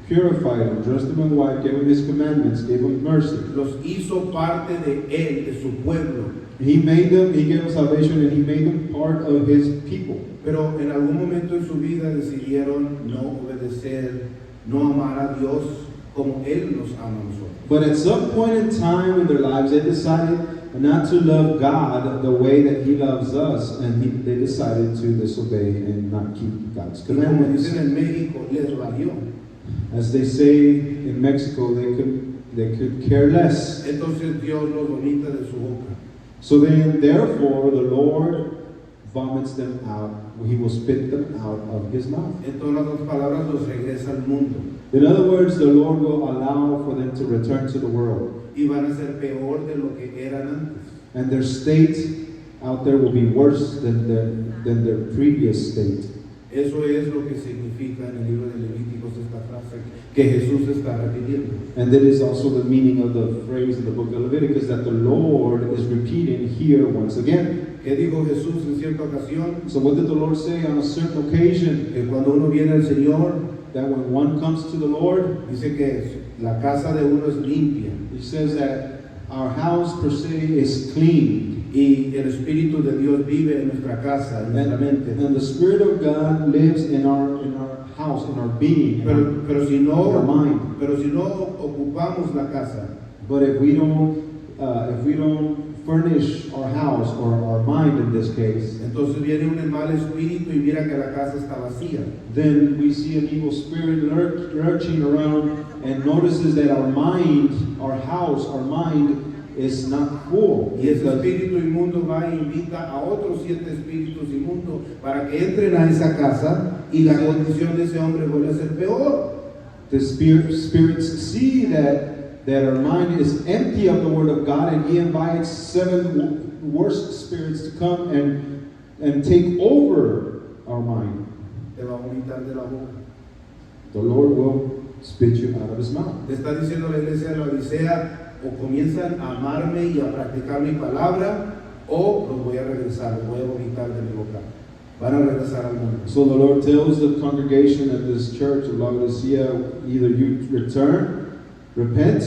purified them, dressed them in white, gave them His commandments, gave them mercy. Los hizo parte de Él, de su pueblo. He made them, He gave them salvation, and He made them part of His people. Pero en algún momento en su vida decidieron no obedecer, no amar a Dios como Él nos ama a nosotros. But at some point in time in their lives, they decided not to love God the way that He loves us, and they decided to disobey and not keep God's Y como commandments. dicen en México, les valió. As they say in Mexico, they could care less. Entonces Dios los vomita de su boca. So then, therefore, the Lord vomits them out. He will spit them out of His mouth. En todas las palabras los regresa al mundo. In other words, the Lord will allow for them to return to the world. Y van a ser peor de lo que eran antes. And their state out there will be worse than their previous state. Eso es lo que significa en el libro de Levíticos esta frase que Jesús está repitiendo. And that is also the meaning of the phrase in the book of Leviticus that the Lord is repeating here once again. ¿Qué dijo Jesús en cierta ocasión? So what did the Lord say on a certain occasion? Que cuando uno viene al Señor, That when one comes to the Lord, dice que la casa de uno es limpia He says that our house per se is clean. y el Espíritu de Dios vive en nuestra casa, en nuestra mente. And the Spirit of God lives in our house, in our being, in our, Pero si in our no, mind. pero si no ocupamos la casa, But if we don't furnish our house or our mind in this case, entonces viene un mal espíritu y mira que la casa está vacía. then we see an evil spirit lurching around and notices that our mind, our house, our mind is not full. Y ese Because espíritu inmundo va e invita a otros 7 espíritus inmundos para que entren a esa casa y la condición de ese hombre vuelve a ser peor. the spirits see that our mind is empty of the Word of God, and He invites 7 worse spirits to come and take over our mind. Te va a vomitar de la boca. The Lord will spit you out of His mouth. Le está diciendo la iglesia de la Odisea, o comienzan a amarme y a practicar mi palabra, o los voy a regresar, los voy a vomitar de mi boca. Van a regresar al mundo. So the Lord tells the congregation at this church of Laodicea, either you return, repent,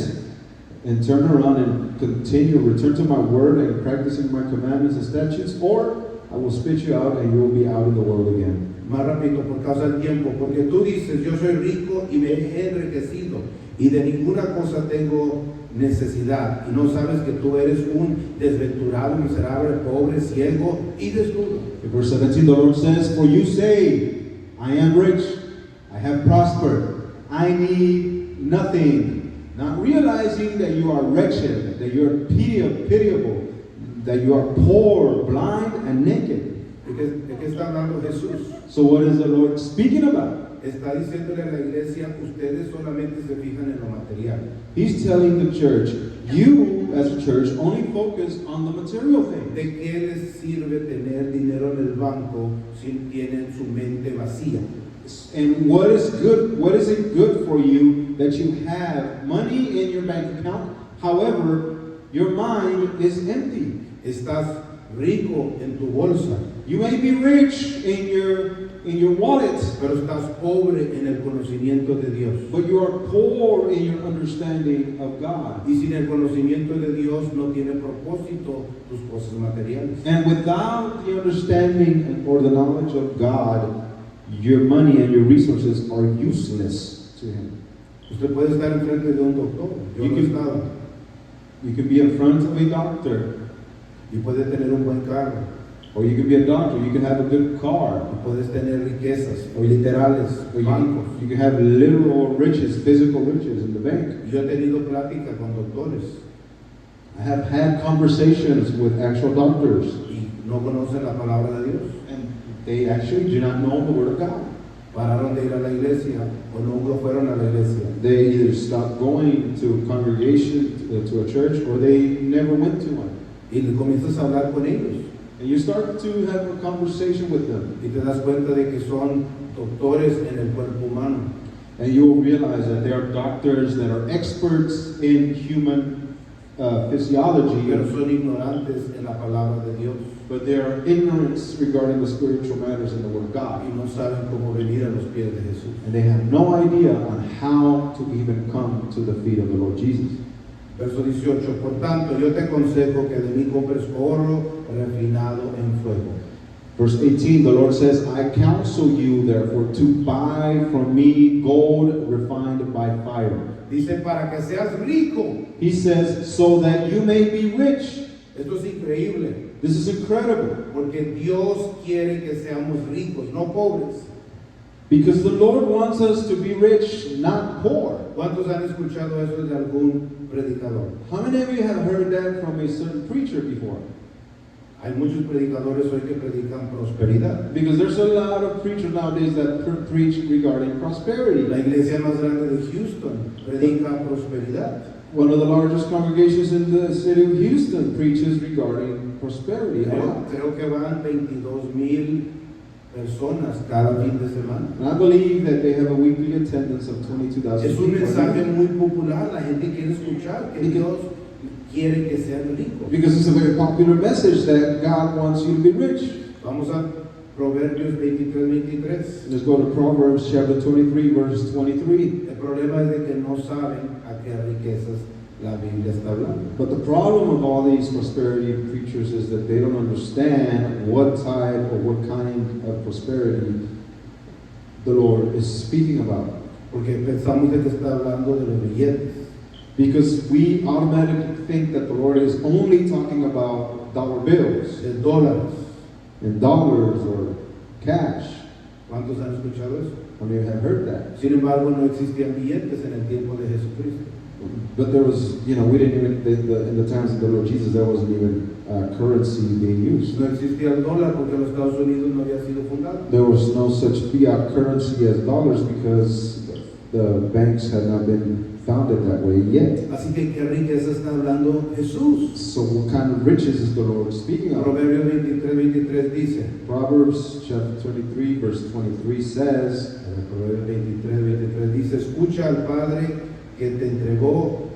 and turn around and return to my word and practicing my commandments and statutes, or I will spit you out and you will be out of the world again. Más rápido por causa del tiempo, porque tú dices, yo soy rico y me he enriquecido y de ninguna cosa tengo necesidad, y no sabes que tú eres un desventurado, miserable, pobre, ciego y desnudo. In verse 17, the Lord says, for you say, I am rich, I have prospered, I need nothing, not realizing that you are wretched, that you are pitiable, that you are poor, blind, and naked. ¿De qué está hablando Jesús? So what is the Lord speaking about? Está diciéndole a la iglesia, ustedes solamente se fijan en lo material. He's telling the church, you as a church only focus on the material things. ¿De qué les sirve tener dinero en el banco si tienen su mente vacía? And what is it good for you that you have money in your bank account, however, your mind is empty? Estás rico en tu bolsa, You may be rich in your wallet, pero estás pobre en el conocimiento de Dios. but you are poor in your understanding of God. Y sin el conocimiento de Dios no tiene propósito tus cosas materiales. And without the understanding or the knowledge of God, your money and your resources are useless to Him. Usted puede estar enfrente de un doctor, yo You no he can- estado, You can be in front of a doctor, y puede tener un buen carro, or you can be a doctor, you can have a good car, y puedes tener riquezas o literales, or bancos. you can have literal riches, physical riches in the bank. Yo he tenido plática con doctores I have had conversations with actual doctors, y no conocen la palabra de Dios. and they actually do not know the Word of God. Pararon de ir a la iglesia o nunca fueron a la iglesia. They either stopped going to a congregation, to a church, or they never went to one. Y le comienzas a hablar con ellos And you start to have a conversation with them, y te das cuenta de que son doctores en el cuerpo humano. and you will realize that there are doctors that are experts in human physiology, Pero son ignorantes en la palabra de Dios but they are ignorance regarding the spiritual matters in the Word of God. y no saben cómo venir a los pies de Jesús. And they have no idea on how to even come to the feet of the Lord Jesus. Verso 18, por tanto, yo te aconsejo que de mí compres oro refinado en fuego. Verse 18, the Lord says, I counsel you therefore to buy from me gold refined by fire. Dice, para que seas rico. He says, so that you may be rich. Esto es increíble, This is incredible, porque Dios quiere que seamos ricos, no pobres. because the Lord wants us to be rich, not poor. ¿Cuántos han escuchado eso de algún predicador? How many of you have heard that from a certain preacher before? Hay muchos predicadores hoy que predican prosperidad. Because there's a lot of preachers nowadays that preach regarding prosperity. La iglesia más grande de Houston predica prosperidad. One of the largest congregations in the city of Houston preaches regarding prosperity. Creo que van 22,000 personas cada fin de semana. And I believe that they have a weekly attendance of 22,000 Es un people. mensaje muy popular, la gente quiere escuchar que Dios quiere que sean ricos. Because it's a very popular message that God wants you to be rich. Vamos a Proverbios 23:23. Let's go to Proverbs chapter 23, verse 23. El problema es de que no saben a qué riquezas la Biblia está hablando. But the problem of all these prosperity preachers is that they don't understand what type or what kind of prosperity the Lord is speaking about. Porque pensamos de que está hablando de los billetes. Because we automatically think that the Lord is only talking about dollar bills De dólares. and dollars or cash. ¿Cuántos han escuchado eso? How many have heard that? Sin embargo, no existían billetes en el tiempo de Jesucristo. But there was, we didn't even, in the times of the Lord Jesus, there wasn't even currency being used. No existía el dólar porque los Estados Unidos no había sido fundado. There was no such fiat currency as dollars because the banks had not been founded that way yet. Así que qué riqueza está hablando Jesús. So what kind of riches is the Lord speaking of? Proverbios 23:23 dice. Proverbs chapter 23, verse 23 says, Proverbios 23:23 dice, escucha al Padre que te entregó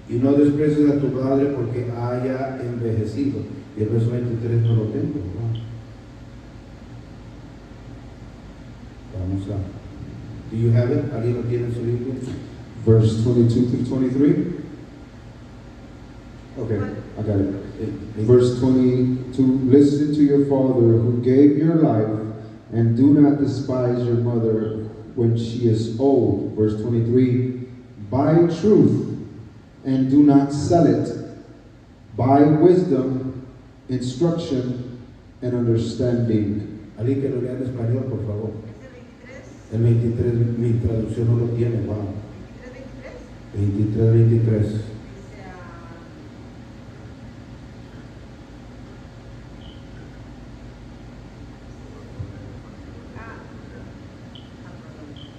y no desprecies a tu padre porque haya envejecido. Y el verso 23 no lo tengo. Vamos a. Do you have it? ¿Alguien lo tiene en su Biblia? verse 22 through 23. Okay, I got it. Verse 22, listen to your father who gave your life, and do not despise your mother when she is old. Verse 23, buy truth and do not sell it. Buy wisdom, instruction, and understanding. Alguien que lo lea en español, por favor. El 23, mi traducción no lo tiene, wow. 23.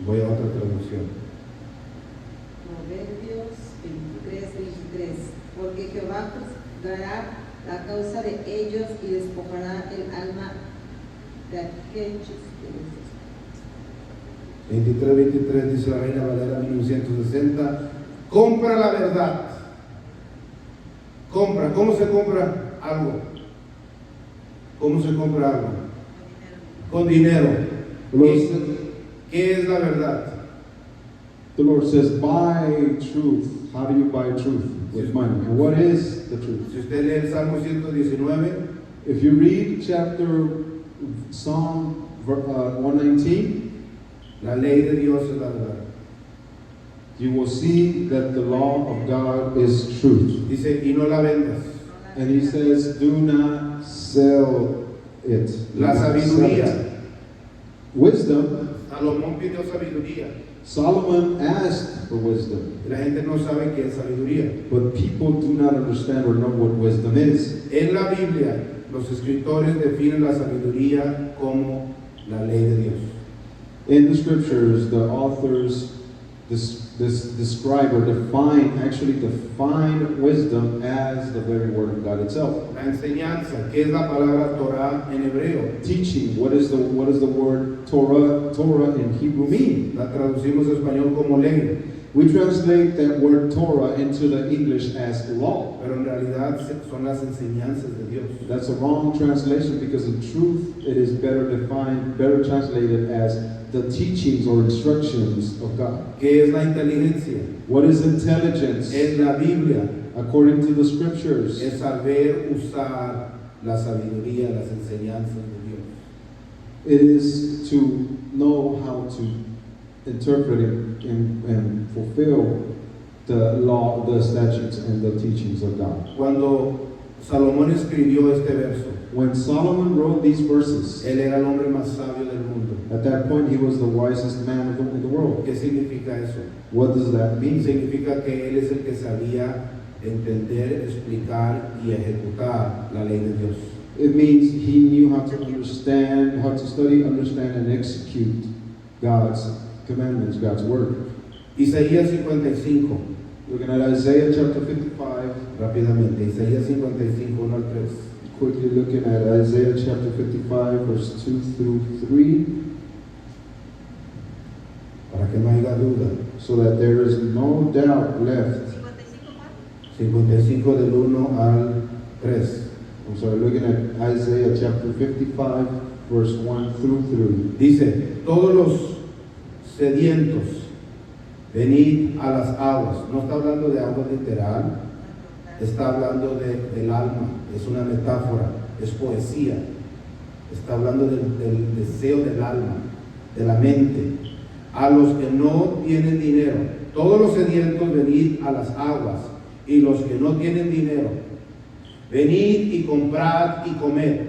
Voy a otra traducción. Proverbios 23. Porque Jehová juzgará la causa de ellos y despojará el alma de aquellos. 23 dice la Reina Valera 1960, compra la verdad. Compra. ¿Cómo se compra algo? ¿Cómo se compra algo? Con dinero. ¿Qué es la verdad? The Lord says, buy truth. How do you buy truth? With money. And what is the truth? Si usted lee el Salmo 119, If you read Psalm 119, la ley de Dios es la verdad. you will see that the law of God is truth. Dice, y no la vendas. And he says, do not sell it. Do La not sell sabiduría. it. Wisdom, Salomón pidió sabiduría. Solomon asked for wisdom. La gente no sabe qué es sabiduría. But people do not understand or know what wisdom is. En la Biblia, los escritores definen la sabiduría como la ley de Dios. In the scriptures, the authors describe or define wisdom as the very word of God itself. La enseñanza, ¿qué es la palabra Torah en hebreo? Teaching, what is the word Torah in Hebrew mean? La traducimos a español como ley, We translate that word Torah into the English as law. pero en realidad son las enseñanzas de Dios. That's a wrong translation because in truth it is better translated as the teachings or instructions of God. ¿Qué es la inteligencia? What is intelligence? En la Biblia According to the scriptures, es saber usar la sabiduría, las enseñanzas de Dios. it is to know how to interpret and fulfill the law, the statutes, and the teachings of God. Cuando Salomón escribió este verso, When Solomon wrote these verses, él era el hombre más sabio del mundo. at that point he was the wisest man in the world. ¿Qué significa eso? What does that mean? Significa que él es el que sabía entender, explicar y ejecutar la ley de Dios. It means he knew how to understand, how to study, understand, and execute God's commandments, God's word. Isaías 55, Looking at Isaiah chapter 55, rápidamente, Isaías 55, 1 al 3. quickly looking at Isaiah chapter 55, verse 2 through 3, para que no haya duda. so that there is no doubt left. 55 del 1 al 3. I'm sorry, looking at Isaiah chapter 55, verse 1 through 3. Dice, todos los sedientos, venid a las aguas. No está hablando de agua literal, está hablando del alma, es una metáfora, es poesía. Está hablando del deseo del alma, de la mente. A los que no tienen dinero, todos los sedientos, venid a las aguas. Y los que no tienen dinero, venid y comprad y comed.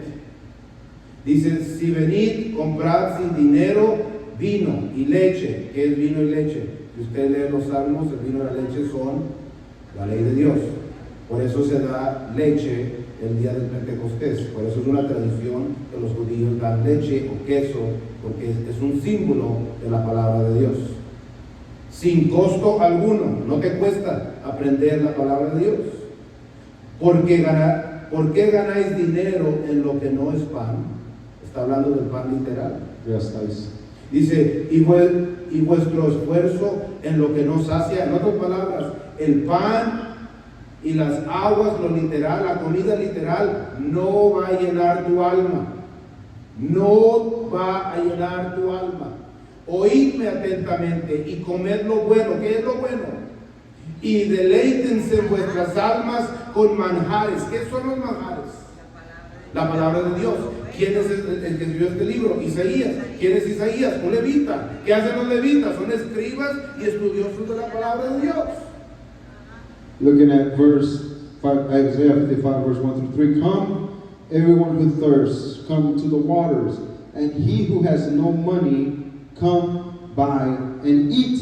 Dice, si venid, comprad sin dinero vino y leche. ¿Qué es vino y leche? Si usted lee los salmos, el vino y la leche son la ley de Dios. Por eso se da leche el día del Pentecostés. Por eso es una tradición que los judíos dan leche o queso, porque es un símbolo de la palabra de Dios. Sin costo alguno, no te cuesta aprender la palabra de Dios. ¿Por qué ganáis dinero en lo que no es pan? Está hablando del pan literal. Ya estáis. Dice, y vuestro esfuerzo en lo que no sacia. En otras palabras, el pan y las aguas, lo literal, la comida literal, no va a llenar tu alma. No va a llenar tu alma. Oídme atentamente y comed lo bueno. ¿Qué es lo bueno? Y deleítense vuestras almas con manjares. ¿Qué son los manjares? La palabra de Dios. ¿Quién es el que escribió este libro? Isaías. ¿Quién es Isaías? Un levita. ¿Qué hacen los levitas? Son escribas y estudiosos de la palabra de Dios. Looking at Isaiah 55, verse 1 through 3. Come, everyone who thirsts, come to the waters. And he who has no money, come, buy, and eat.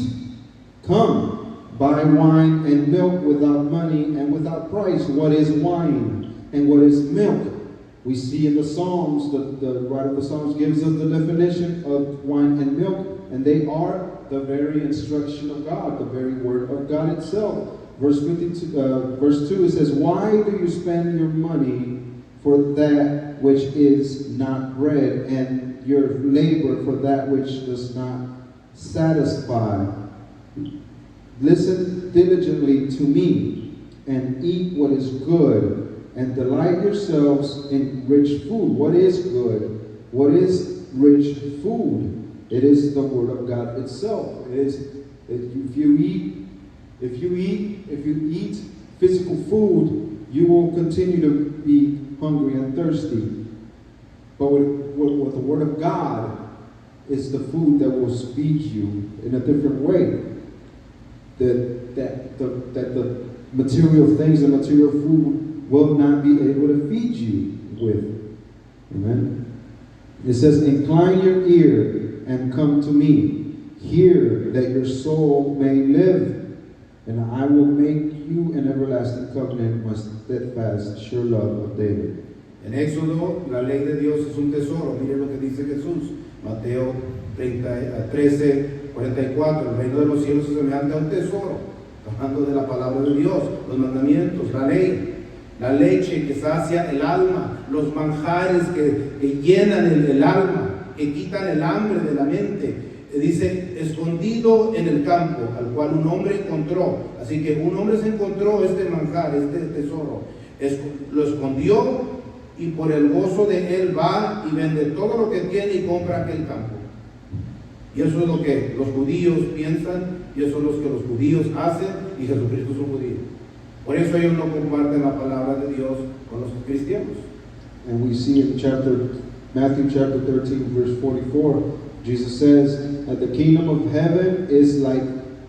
Come, buy wine and milk without money and without price. What is wine and what is milk? We see in the Psalms, the writer of the Psalms gives us the definition of wine and milk, and they are the very instruction of God, the very word of God itself. Verse 2, it says, why do you spend your money for that which is not bread, and your labor for that which does not satisfy? Listen diligently to me, and eat what is good, and delight yourselves in rich food. What is good? What is rich food? It is the word of God itself. It is, if you eat physical food, you will continue to be hungry and thirsty. But with the word of God is the food that will feed you in a different way. That the material things and material food will not be able to feed you with. Amen. It says, incline your ear and come to me. Hear that your soul may live, and I will make you an everlasting covenant, my steadfast, sure love of David. En Éxodo, la ley de Dios es un tesoro. Mire lo que dice Jesús. Mateo 13:44. El reino de los cielos es semejante a un tesoro. Hablando de la palabra de Dios, los mandamientos, la ley. La leche que sacia el alma, los manjares que llenan el alma, que quitan el hambre de la mente. Dice, escondido en el campo, al cual un hombre encontró. Así que un hombre se encontró este manjar, este tesoro. Lo escondió y por el gozo de él va y vende todo lo que tiene y compra aquel campo. Y eso es lo que los judíos piensan, y eso es lo que los judíos hacen, y Jesucristo es un judío. Por eso ellos no comparten la palabra de Dios con los cristianos. And we see in Matthew chapter 13, verse 44, Jesus says that the kingdom of heaven is like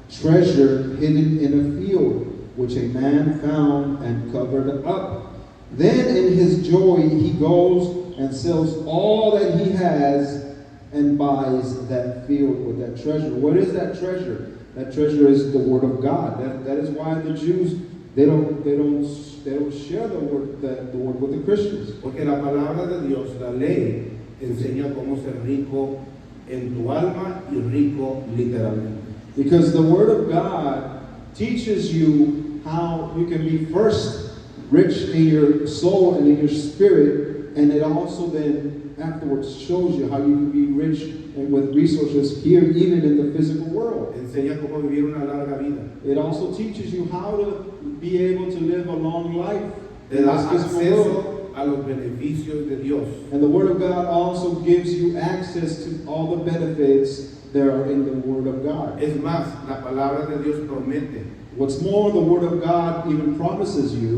treasure hidden in a field, which a man found and covered up. Then in his joy he goes and sells all that he has and buys that field with that treasure. What is that treasure? That treasure is the word of God. That is why the Jews they don't share the word with the Christians. Porque la palabra de Dios, la ley, enseña cómo ser rico en tu alma y rico literalmente. Because the word of God teaches you how you can be first rich in your soul and in your spirit, and it also then afterwards shows you how you can be rich and with resources here, even in the physical world. Enseña cómo vivir una larga vida. It also teaches you how to be able to live a long life Te in da this physical world. acceso a los beneficios de Dios. And the Word of God also gives you access to all the benefits that are in the Word of God. Es más, la palabra de Dios promete What's more, the Word of God even promises you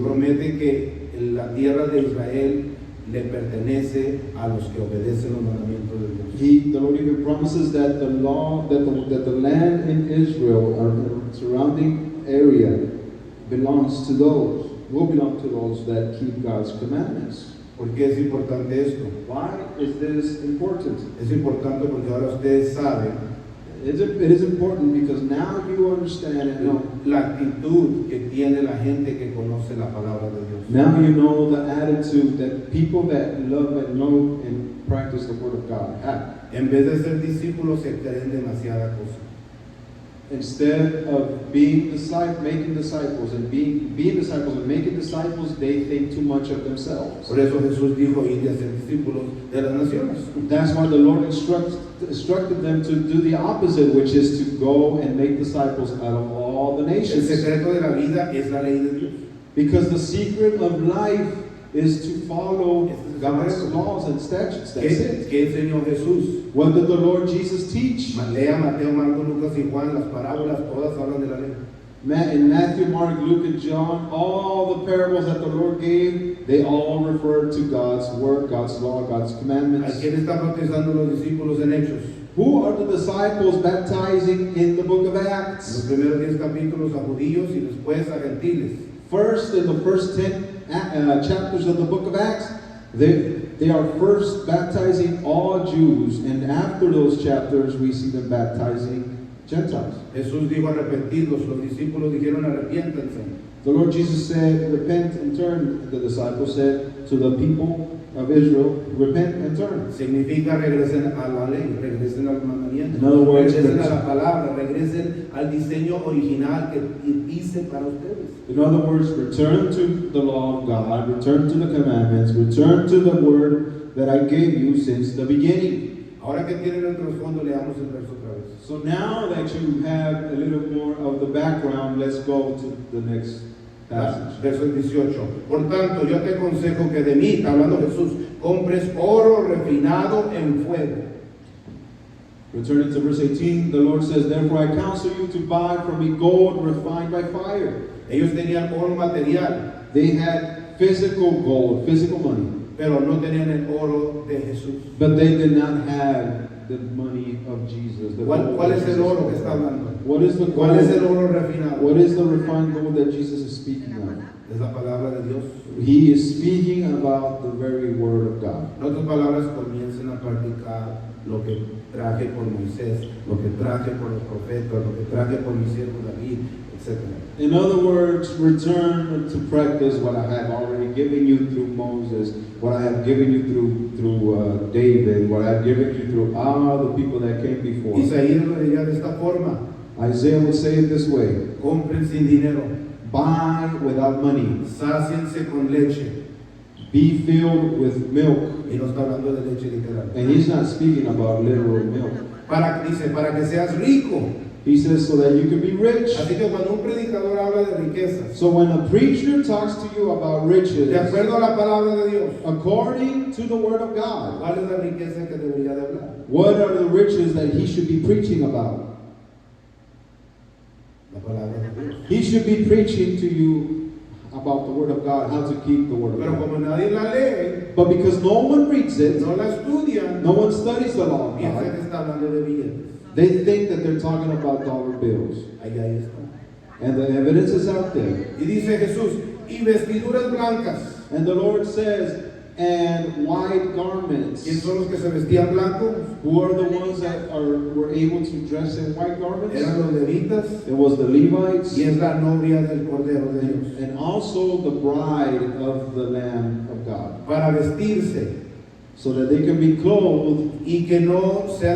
que la tierra de Israel le pertenece a los que obedecen los mandamientos de Dios. the Lord even promises that the law, that the land in Israel or the surrounding area belongs to those, will belong to those that keep God's commandments. ¿Por qué es importante esto? Why is this important? Es importante porque ahora ustedes saben It is important because now you understand and know. la actitud que tiene la gente que conoce la palabra de Dios. Now you know the attitude that people that love and know and practice the Word of God have. En vez de ser discípulos se creen demasiada cosa. Instead of being making disciples and being disciples and making disciples, they think too much of themselves. Por eso Jesús dijo ir a ser discípulos de las naciones. That's why the Lord instructed them to do the opposite, which is to go and make disciples out of all the El nations. secreto de la vida es la ley de Dios. Because the secret of life is to follow God's laws and statutes. That's it. ¿Qué enseñó Jesús? What did the Lord Jesus teach? Lea Mateo, Marcos, Lucas y Juan, las parábolas todas hablan de la ley. In Matthew, Mark, Luke, and John, all the parables that the Lord gave, they all refer to God's word, God's law, God's ¿A commandments. quién están bautizando los discípulos en Hechos? Who are the disciples baptizing in the book of Los Acts? primeros 10 capítulos a judíos y después a gentiles. First, in the first 10 chapters of the book of Acts, they are first baptizing all Jews, and after those chapters, we see them baptizing Gentiles. Jesús dijo arrepentidos, los discípulos dijeron arrepiéntanse. The Lord Jesus said, repent and turn. The disciples said to the people of Israel, repent and turn. Significa regresen a la ley, regresen al mandamiento, In other words, regresen a la palabra, regresen al diseño original que hice para ustedes. In other words, return to the law of God, return to the commandments, return to the word that I gave you since the beginning. Ahora que tienen el trasfondo, leamos el verso otra vez. So now that you have a little more of the background, let's go to the next passage. Verso 18. Por tanto, yo te aconsejo que de mí, está hablando Jesús, compres oro refinado en fuego. Returning to verse 18, the Lord says, therefore I counsel you to buy from me gold refined by fire. Ellos tenían oro material, They had physical gold, physical money, pero no tenían el oro de Jesús. but they did not have the money of Jesus. The gold ¿Cuál of es el Jesus. oro que está hablando? What is the ¿Cuál es el gold? oro refinado? What is the refined gold that Jesus is speaking of? Es la palabra de Dios. He is speaking about the very word of God. En otras palabras, comiencen a practicar lo que traje por Moisés, lo que traje por los profetas, lo que traje por mi siervo David, etc. In other words, return to practice what I have already given you through Moses, what I have given you through David, what I have given you through all the people that came before. Isaías lo diría de esta forma: Isaiah would say it this way: compren sin dinero, buy without money, sáciense con leche. be filled with milk. Y no está hablando de leche literal. And he's not speaking about literal milk. Dice, para que seas rico. He says so that you can be rich. Así que cuando un predicador habla de riquezas, So when a preacher talks to you about riches, de acuerdo a la palabra de Dios, according to the word of God, ¿cuál es la riqueza que debería de hablar? what are the riches that he should be preaching about? La palabra de Dios. He should be preaching to you about the word of God, how to keep the word of Pero God. como nadie la lee, But because no one reads it, no la estudian, no one studies the law of piensa que God, está hablando de billetes. they think that they're talking about dollar bills. Ahí está. And the evidence is out there. Y dice Jesús, y vestiduras blancas. And the Lord says, and white garments. ¿Quién son los que se vestían blanco? Who are the ones that were able to dress in white garments? Eran los levitas It was the Levites y es la novia del Cordero de Dios. and also the bride of the Lamb of God. Para vestirse, so that they can be clothed, y que no se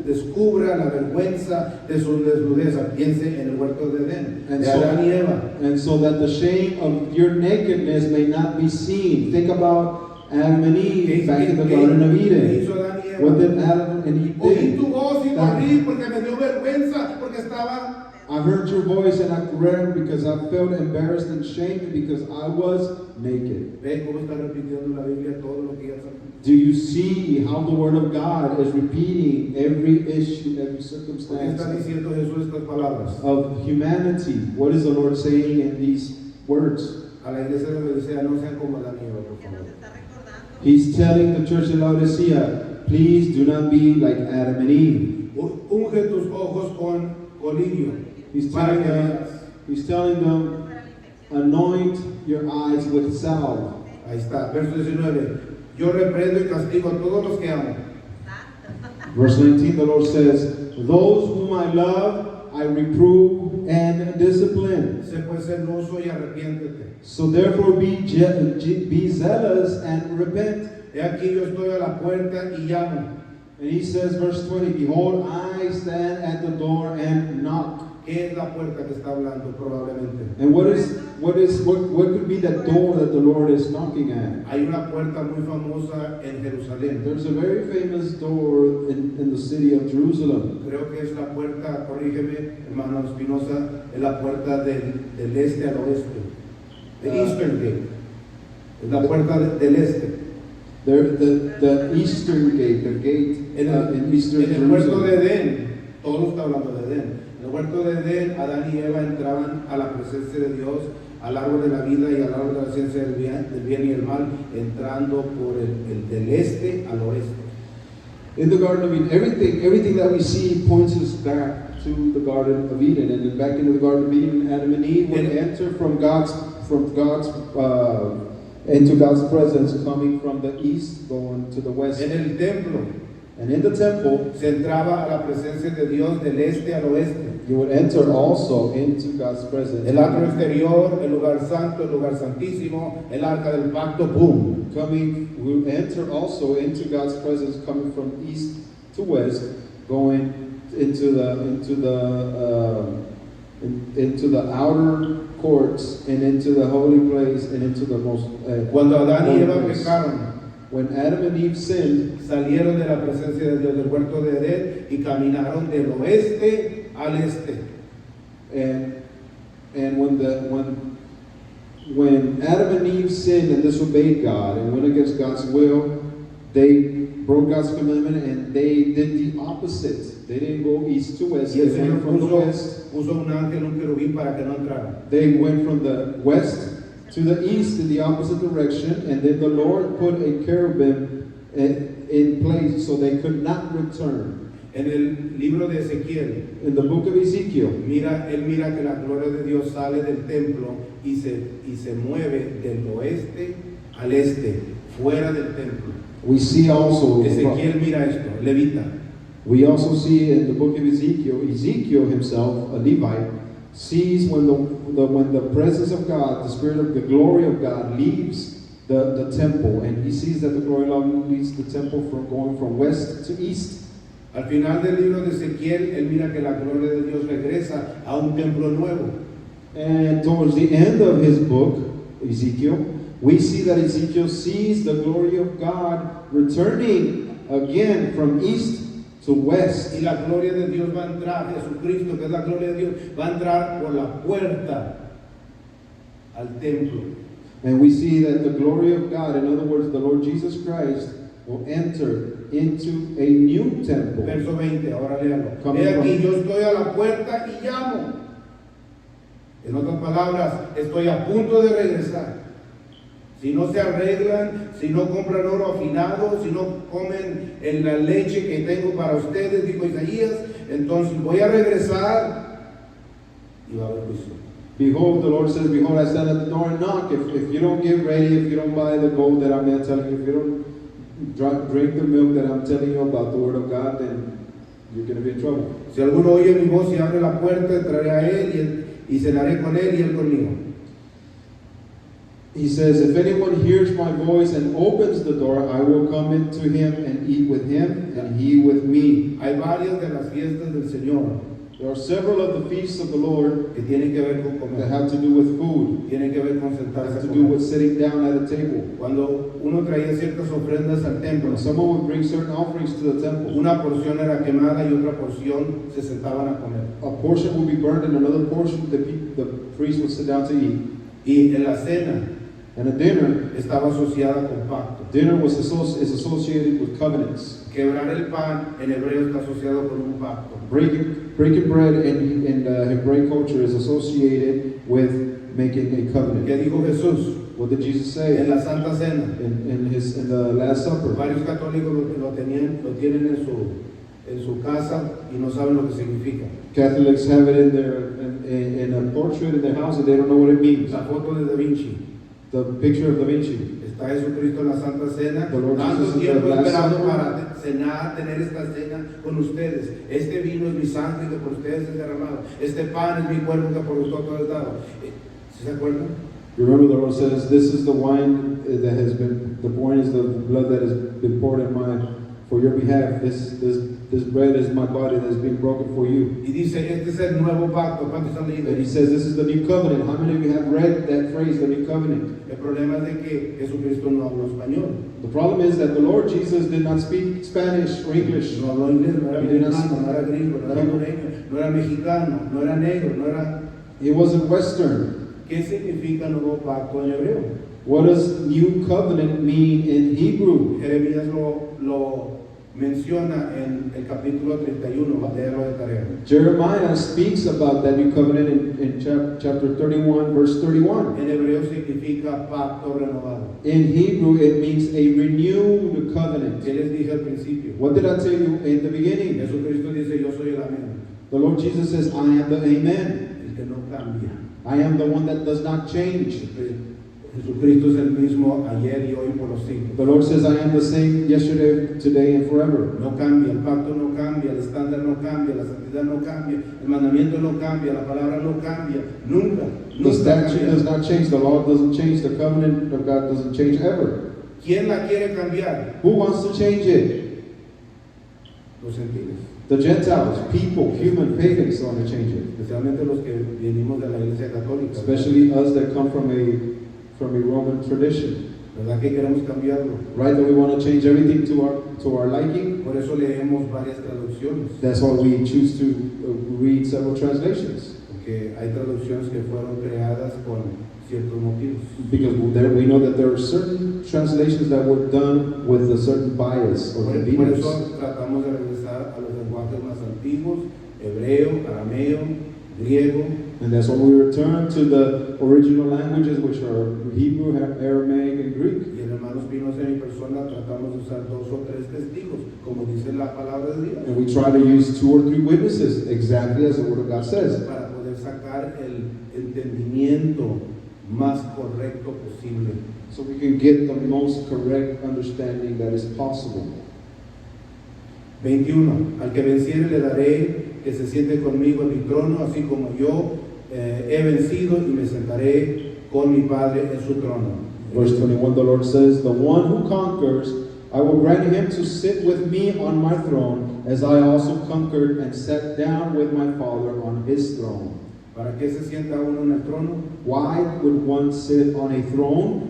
descubra la vergüenza de su desnudez. Piense en el huerto de Edén, And de so- Adán y Eva. and so that the shame of your nakedness may not be seen. Think about Adam and Eve back in the Garden of ¿Qué Eden. hizo Adán y Eva? What did Adam and Eve Oí tu did? voz y That- corrí porque me dio vergüenza, porque estaba... I heard your voice and I ran because I felt embarrassed and shamed because I was naked. Ve cómo está repitiendo la Biblia todo lo que ya sabemos. Do you see how the Word of God is repeating every issue, every ¿Por qué circumstance está diciendo Jesús estas palabras? of humanity? What is the Lord saying in these words? A la iglesia de Laodicea, no sean como Adán y Eva, por Que nos favor. está recordando He's telling the church in Laodicea, please do not be like Adam and Eve. Unge tus ojos con colirio. He's Para telling que them, veas. he's telling them, para la infección. anoint your eyes with salve. Ahí está, verso 19. Yo reprendo y castigo a todos los que amo. Verse 19, the Lord says, those whom I love, I reprove and discipline. Sé pues celoso y arrepiéntete. So therefore be zealous and repent. He aquí yo estoy a la puerta y llamo. And he says, verse 20, behold, I stand at the door and knock. ¿Qué es la puerta que está hablando probablemente? And what could be that door that the Lord is knocking at? Hay una puerta muy famosa en Jerusalén. There's a very famous door in the city of Jerusalem. Creo que es la puerta, corrígeme, hermano Espinosa, es la puerta del este al oeste. The Eastern Gate. Es la puerta del este. The eastern gate, the gate in eastern En el huerto de Jerusalem. Edén, todo está hablando de Edén. En el huerto de Edén, Adán y Eva entraban a la presencia de Dios, al árbol de la vida y al árbol de la ciencia del bien y el mal, entrando por el del este al oeste. In the Garden of Eden, everything that we see points us back to the Garden of Eden. And then back into the Garden of Eden, Adam and Eve would enter into God's presence, coming from the east, going to the west. En el templo And in the temple, se entraba a la presencia de Dios del este al oeste. you would enter also into God's presence. El atrio exterior, el lugar santo, el lugar santísimo, el arca del pacto, ¡pum! We would enter also into God's presence, coming from east to west, going into the outer courts and into the holy place and into the most. Cuando Adán y holy Eva place. pecaron, When Adam and Eve sinned, salieron de la presencia de Dios del huerto de Edén y caminaron del oeste al este. and when Adam and Eve sinned and disobeyed God and went against God's will, they broke God's commandment and they did the opposite. They didn't go east to west. Y el They Señor went from the west. puso un ángel, un querubín para que no entraran. They went from the west to the east in the opposite direction, and then the Lord put a cherubim in place so they could not return. En el libro de Ezequiel, In the book of Ezekiel, él mira que la gloria de Dios sale del templo y se mueve del oeste al este, fuera del templo. we see also Ezequiel mira esto, levita. we also see in the book of Ezekiel himself, a Levite, sees when the presence of God, the spirit of the glory of God leaves the temple, and he sees that the glory of God leaves the temple from going from west to east. Al final del libro de Ezequiel, él mira que la gloria de Dios regresa a un templo nuevo. And towards the end of his book, Ezekiel, we see that Ezekiel sees the glory of God returning again from east to west. Y la gloria de Dios va a entrar, Jesucristo, que es la gloria de Dios, va a entrar por la puerta al templo. And we see that the glory of God, in other words, the Lord Jesus Christ, will enter into a new temple. Verso 20, ahora léalo. Coming He aquí, from- yo estoy a la puerta y llamo. En otras palabras, estoy a punto de regresar. Si no se arreglan, si no compran oro afinado, si no comen en la leche que tengo para ustedes, dijo Isaías, entonces voy a regresar y va a haber juicio. Behold, the Lord says, behold, I stand at the door and knock. If you don't get ready, if you don't buy the gold that I'm going to tell you, if you don't drink the milk that I'm telling you about the word of God, then you're going to be in trouble. Si alguno oye mi voz y abre la puerta, entraré a él y cenaré con él y él conmigo. He says, if anyone hears my voice and opens the door, I will come into him and eat with him and he with me. Hay varias de las fiestas del Señor There are several of the feasts of the Lord que tienen que ver con that comer, have to do with food, tienen que ver con that sentarse have a to do with comer. sitting down at a table. Cuando uno traía ciertas ofrendas al templo, When someone would bring certain offerings to the temple, una porción era quemada y otra porción se sentaban a comer. a portion would be burned and another portion the priest would sit down to eat. Y en la cena And a dinner, estaba asociada con pacto. dinner is associated with covenants. Quebrar el pan en hebreo está asociado con un pacto. Breaking bread in Hebraic culture is associated with making a covenant. ¿Qué dijo Jesús? What did Jesus En say la Santa Cena. in the Last Supper? Varios católicos lo tienen en su casa y no saben lo que significa. Catholics have it in a portrait in their house and they don't know what it means. La foto de Da Vinci. The picture of Da Vinci. Está Jesucristo en la Santa Cena, The Lord tanto Jesus in tiempo the Last esperando Supper. para cenar, tener esta cena con ustedes. Este vino es mi sangre que por ustedes es derramado. Este pan es mi cuerpo que por vosotros es dado. ¿Sí se acuerdan? Remember, the Lord says, "This is the wine that has been. The wine is the blood that has been poured in for your behalf. This bread is my body that has been broken for you." Y dice, este es el nuevo pacto. ¿Cuántos han leído? And He says, "This is the new covenant." How many of you have read that phrase, the new covenant? El problema es de que Jesucristo no habló español. The problem is that the Lord Jesus did not speak Spanish or English. No habló inglés, no era He did not mexicano, no era gringo, no era hondureño, no era mexicano, no era negro, no era... He wasn't Western. ¿Qué significa nuevo pacto en hebreo? What does new covenant mean in Hebrew? Jeremías lo menciona en el capítulo 31, va a leerlo de tarea. Jeremiah speaks about that new covenant in chapter 31, verse 31. En hebreo significa pacto renovado. In Hebrew, it means a renewed covenant. ¿Qué les dije al principio? What did I tell you in the beginning? Jesucristo dice, yo soy el amén, The Lord Jesus says, "I am the Amen. el que no cambia. I am the one that does not change." Jesucristo es el mismo ayer y hoy por los siglos. The Lord says, "I am the same yesterday, today, and forever." No cambia, el pacto no cambia, el estándar no cambia, la santidad no cambia, el mandamiento no cambia, la palabra no cambia, nunca, The nunca statute does cambia. not change. The law doesn't change. The covenant of God doesn't change ever. ¿Quién la quiere cambiar? Who wants to change it? Los gentiles, The Gentiles, people, human, pagans want to change it. especialmente los que venimos de la Iglesia Católica. Especially us that come from a Roman tradition. ¿Verdad que queremos cambiarlo? Right, that we want to change everything to our liking. Por eso leemos varias traducciones, That's why we choose to read several translations. porque hay traducciones que fueron creadas con ciertos motivos. Because we know that there are certain translations that were done with a certain bias or Por convenience. eso tratamos de regresar a los lenguajes más antiguos, hebreo, arameo, griego, And that's why we return to the original languages, which are Hebrew, Aramaic, and Greek. y en Hermanos Pinos en mi persona tratamos de usar 2 o 3 testigos, como dice la palabra de Dios, And we try to use 2 or 3 witnesses, exactly as the Word of God says, para poder sacar el entendimiento más correcto posible. so we can get the most correct understanding that is possible. 21. Al que venciere le daré que se siente conmigo en mi trono, así como yo he vencido y me sentaré con mi Padre en su trono. Verse 21, the Lord says, "The one who conquers, I will grant him to sit with me on my throne, as I also conquered and sat down with my Father on his throne." ¿Para qué se sienta uno en el trono? Why would one sit on a throne?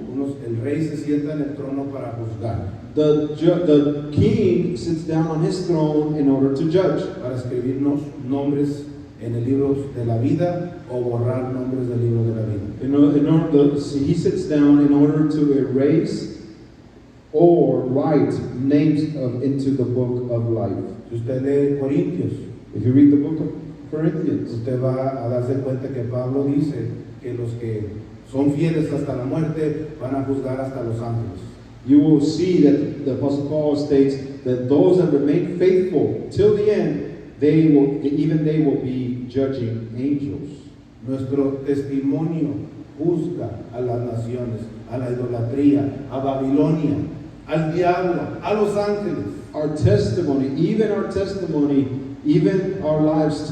El rey se sienta en el trono para juzgar, The king sits down on his throne in order to judge, para escribirnos nombres en el libro de la vida o borrar nombres del libro de la vida. he sits down in order to erase or write names into the book of life. Si usted lee Corintios, If you read the book of Corinthians, usted va a darse cuenta que Pablo dice que los que son fieles hasta la muerte van a juzgar hasta los ángeles. you will see that the Apostle Paul states that those that remain faithful till the end, they will be judging angels. Nuestro testimonio juzga a las naciones, a la idolatría, a Babilonia, al diablo, a los ángeles. Our testimony, even our lives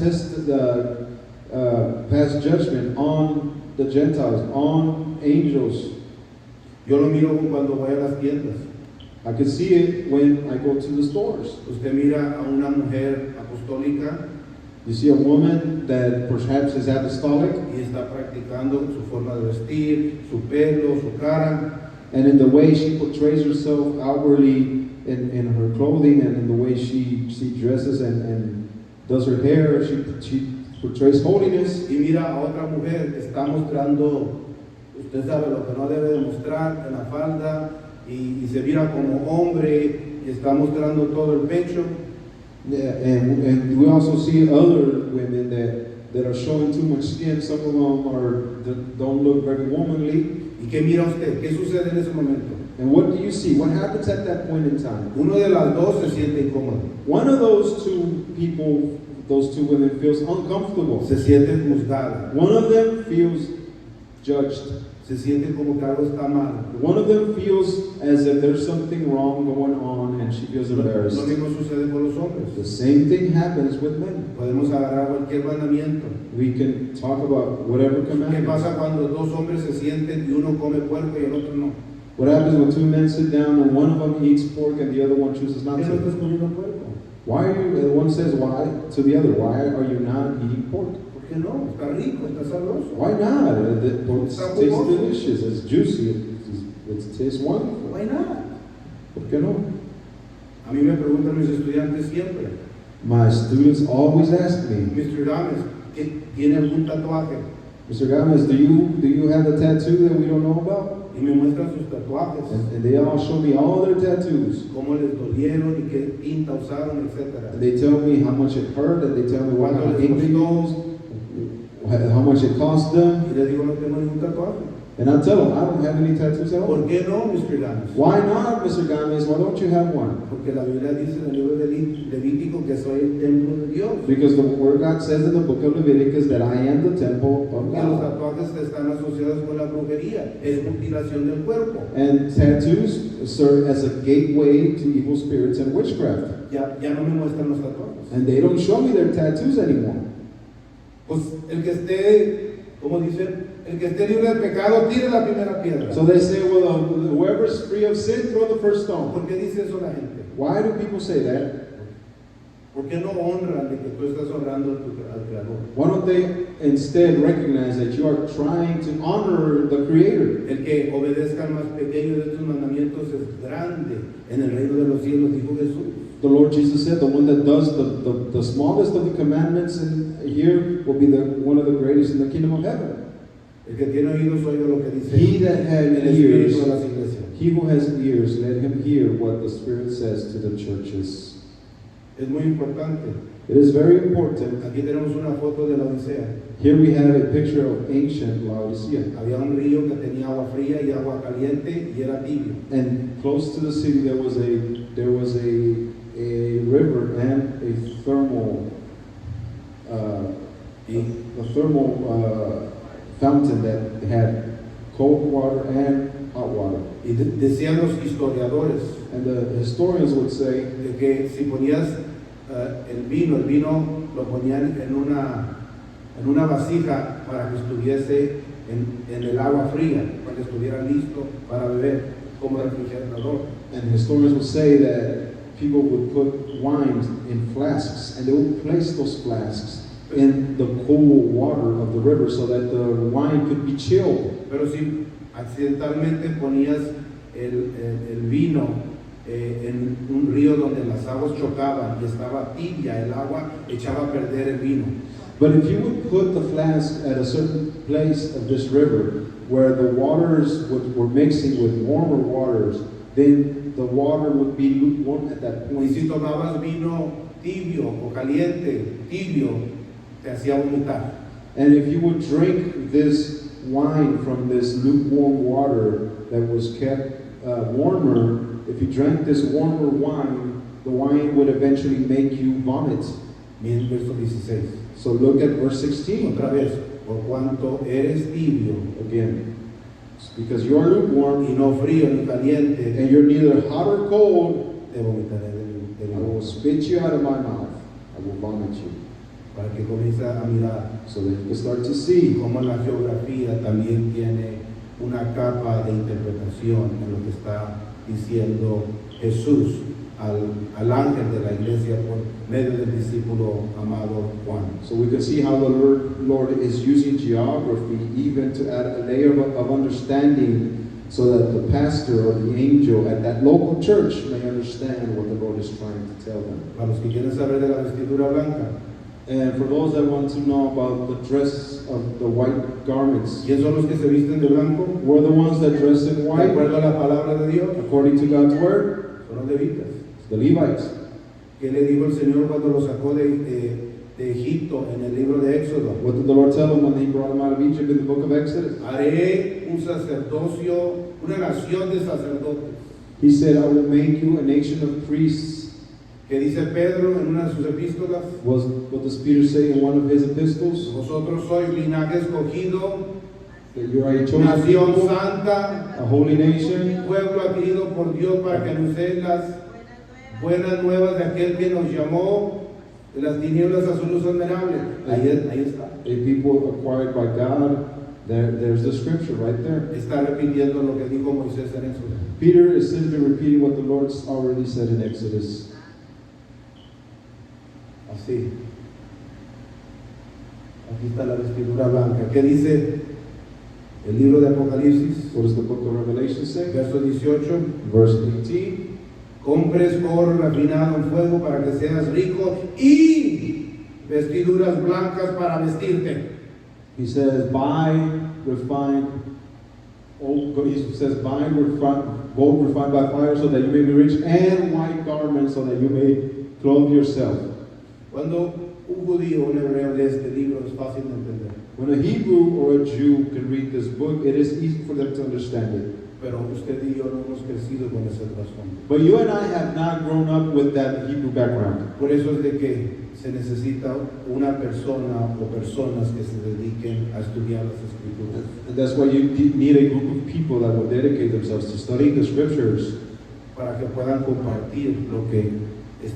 pass judgment on the Gentiles, on angels, Yo lo miro cuando voy a las tiendas. I can see it when I go to the stores. Usted mira a una mujer apostólica You see a woman that perhaps is apostolic, y está practicando su forma de vestir, su pelo, su cara, and in the way she portrays herself outwardly in her clothing and in the way she dresses and does her hair, she portrays holiness. y mira a otra mujer que está mostrando, usted sabe lo que no debe de mostrar en la falda y se mira como hombre y está mostrando todo el pecho. Yeah, and we also see other women that are showing too much skin. Some of them don't look very womanly. ¿Y qué mira usted? ¿Qué sucede en ese momento? And what do you see? What happens at that point in time? Uno de las dos se siente incómodo, One of those two people, those two women, feels uncomfortable. se siente juzgada, One of them feels judged. se siente como que algo está mal. One of them feels as if there's something wrong going on and she feels Lo embarrassed. mismo sucede con los hombres. The same thing happens with men. Podemos agarrar cualquier mandamiento. We can talk about whatever ¿Qué commandment. pasa cuando dos hombres se sienten y uno come puerco y el otro no? What happens when two men sit down and one of them eats pork and the other one chooses not ¿Por qué no estás to? comiendo puerco? Why are you, one says why to the other, why are you not eating pork? ¿Por qué no? Está rico, está sabroso. Why not? The pork Está tastes jugoso. delicious, it's juicy, it tastes wonderful. Why not? ¿Por qué no? A mí me preguntan mis estudiantes siempre, My students always ask me, Mr. Gámez, ¿tiene algún tatuaje? Mr. Gomez, do you have a tattoo that we don't know about? Y me muestran sus tatuajes, And they all show me all their tattoos. cómo les dolieron y qué tinta usaron, etc. And they tell me how much it hurt, and they tell me what kind of ink they used, how much it cost them. Y les digo, no tengo ningún tatuaje. And I tell them, I don't have any tattoos at all. ¿Por qué no, Mr. Gámez? Why not, Mr. Gomez? Why don't you have one? Porque la Biblia dice en el libro de Levítico que soy el templo de Dios. Because the Word of God says in the book of Leviticus that I am the temple of Que los God. tatuajes están asociados con la brujería, es mutilación del cuerpo. And tattoos serve as a gateway to evil spirits and witchcraft. Ya no me muestran los tatuajes. And they don't show me their tattoos anymore. Pues el que esté, como dicen, el que esté libre del pecado, tire la primera piedra. So they say, well, whoever's free of sin, throw the first stone. ¿Por qué dice eso la gente? Why do people say that? ¿Por qué no honran de que tú estás honrando al Creador? Why don't they instead recognize that you are trying to honor the Creator? El que obedezca al más pequeño de estos mandamientos es grande en el reino de los cielos, dijo Jesús. The Lord Jesus said, the one that does the smallest of the commandments in here will be one of the greatest in the kingdom of heaven. El que tiene oídos oiga lo que dice He that had el Espíritu ears, de las iglesias. he who has ears, let him hear what the Spirit says to the churches. Es muy importante. It is very important. Aquí tenemos una foto de la Odisea. Here we have a picture of ancient Laodicea. Había un río que tenía agua fría y agua caliente y era tibio. And close to the city there was a river and a thermal fountain that had cold water and hot water. Y decían los historiadores And the historians would say de que si ponías el vino lo ponían en una vasija para que estuviese en el agua fría, para que estuviera listo para beber como refrigerador. And historians would say that people would put wines in flasks, and they would place those flasks in the cool water of the river so that the wine could be chilled. Pero si accidentalmente ponías el vino en un río donde las aguas chocaban y estaba tibia el agua, echaba a perder el vino. But if you would put the flask at a certain place of this river where the waters were mixing with warmer waters, then the water would be lukewarm at that Y point. si tomabas vino tibio o caliente, tibio, te hacía vomitar. And if you would drink this wine from this lukewarm water that was kept warmer, if you drank this warmer wine, the wine would eventually make you vomit. Miren verso 16. So look at verse 16 Otra vez, por cuanto eres tibio again. It's because you are lukewarm y no frío ni caliente, and you're neither hot or cold, te vomitaré de I will vino. spit you out of my mouth. I will vomit you. Para que comience a mirar So that you can start to see cómo la geografía también tiene una capa de interpretación en lo que está diciendo Jesús al ángel de la iglesia por medio del discípulo amado Juan. So we can see how the Lord is using geography even to add a layer of understanding so that the pastor or the angel at that local church may understand what the Lord is trying to tell them. Para los que quieren saber de la vestidura blanca, And for those that want to know about the dress of the white garments, ¿quién son los que se visten de blanco? we're the ones that dress in De white acuerdo a la palabra de Dios, according to God's word, son los levitas. the Levites. ¿Qué le dijo el Señor cuando los sacó de Egipto en el libro de Éxodo? What did the Lord tell them when he brought them out of Egypt in the book of Exodus? Haré un sacerdocio, una nación de sacerdotes. He said, I will make you a nation of priests. ¿Qué dice Pedro en una de sus epístolas? What does Peter say in one of his epistles? Vosotros sois linaje escogido, That you are a chosen nación people, santa, a holy nation, pueblo adquirido por Dios para que anunciéis las buenas nuevas de aquel que nos llamó de las tinieblas a su luz admirable. Ahí está. a people acquired by God. There's the scripture right there. Está repitiendo lo que dijo Moisés en Éxodo. Peter is simply repeating what the Lord's already said in Exodus. Así. Aquí está la vestidura blanca. ¿Qué dice el libro de Apocalipsis? What does the book of Revelation say? Verso 18. Verse 18. Compres oro refinado en fuego para que seas rico y vestiduras blancas para vestirte. He says, buy refined gold refined by fire so that you may be rich, and white garments so that you may clothe yourself. Cuando un judío o un hebreo lee este libro es fácil de entender. When a Hebrew or a Jew can read this book, it is easy for them to understand it. Pero usted y yo no hemos crecido con ese trasfondo. But you and I have not grown up with that Hebrew background. Por eso es de que se necesita una persona o personas que se dediquen a estudiar las escrituras. And that's why you need a group of people that will dedicate themselves to studying the scriptures Para que puedan compartir lo que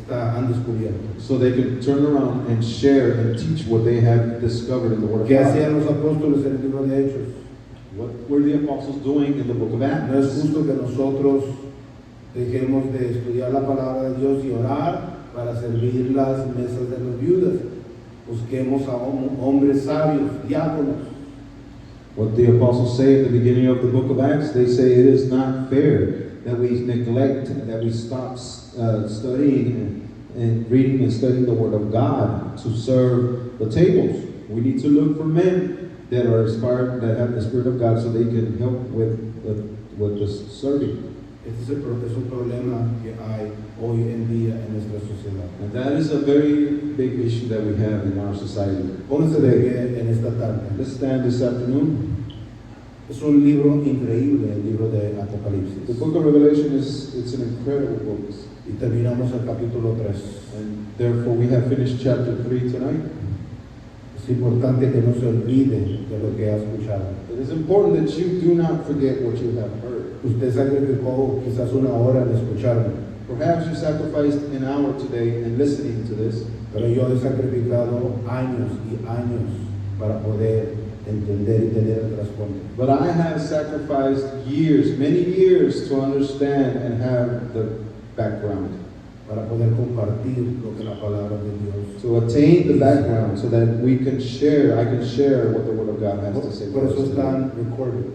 han descubierto. so they can turn around and share and teach what they have discovered in the Word of ¿Qué God. hacían los apóstoles en el libro de Hechos? What were the apostles doing in the book of No es Acts? justo que nosotros dejemos de estudiar la palabra de Dios y orar para servir las mesas de las viudas. Busquemos a hombres sabios, diáconos. What the apostles say at the beginning of the book of Acts, they say it is not fair that we neglect, that we stop studying and reading and studying the Word of God to serve the tables. We need to look for men that are inspired, that have the Spirit of God, so they can help with the serving. Este es un problema que hay hoy en día en nuestra sociedad. And that is a very big issue that we have in our society. Pónganse de pie en esta tarde. Let's stand this afternoon. Es un libro increíble, el libro de The Apocalipsis. book of Revelation it's an incredible book. Y terminamos el capítulo 3. And therefore we have finished chapter 3 tonight. Es importante que no se olvide de lo que ha escuchado. It is important that you do not forget what you have heard. Usted sacrificó quizás una hora en escucharme, Perhaps you sacrificed an hour today in listening to this, pero yo he sacrificado años y años para poder entender y tener el trasfondo. but I have sacrificed years, many years, to understand and have the background, Para poder compartir lo que la palabra de Dios. to attain the background so that we can share, I can share what the Word of God has to say. Por for us eso today. están recorded.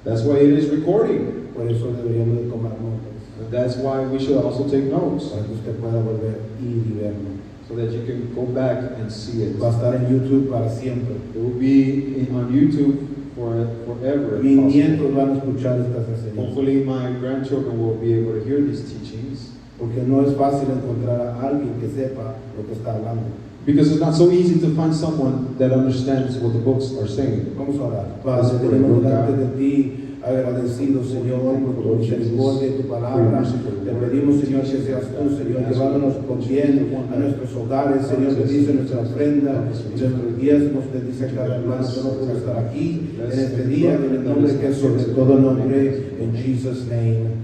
That's why it is recording. Por eso deberíamos de tomar notas. And that's why we should also take notes, Para que usted pueda volver ir y verlo. so that you can go back and see it. Va a estar en YouTube para siempre. It will be on YouTube forever. if Mis possible. nietos van a escuchar estas enseñanzas. Hopefully my grandchildren will be able to hear these teachings, Porque no es fácil encontrar a alguien que sepa lo que está hablando. because it's not so easy to find someone that understands what the books are saying. Vamos a orar. Padre, tenemos delante de ti agradecido, Señor, por tu misericordia y tu palabra. Te pedimos, Señor, que seas tú, Señor, llevándonos con bien a nuestros hogares, Señor, bendice nuestra ofrenda y nuestros diezmos, bendice a cada hermano que no puede estar aquí en este día, en el nombre que es sobre todo nombre, en Jesus' name.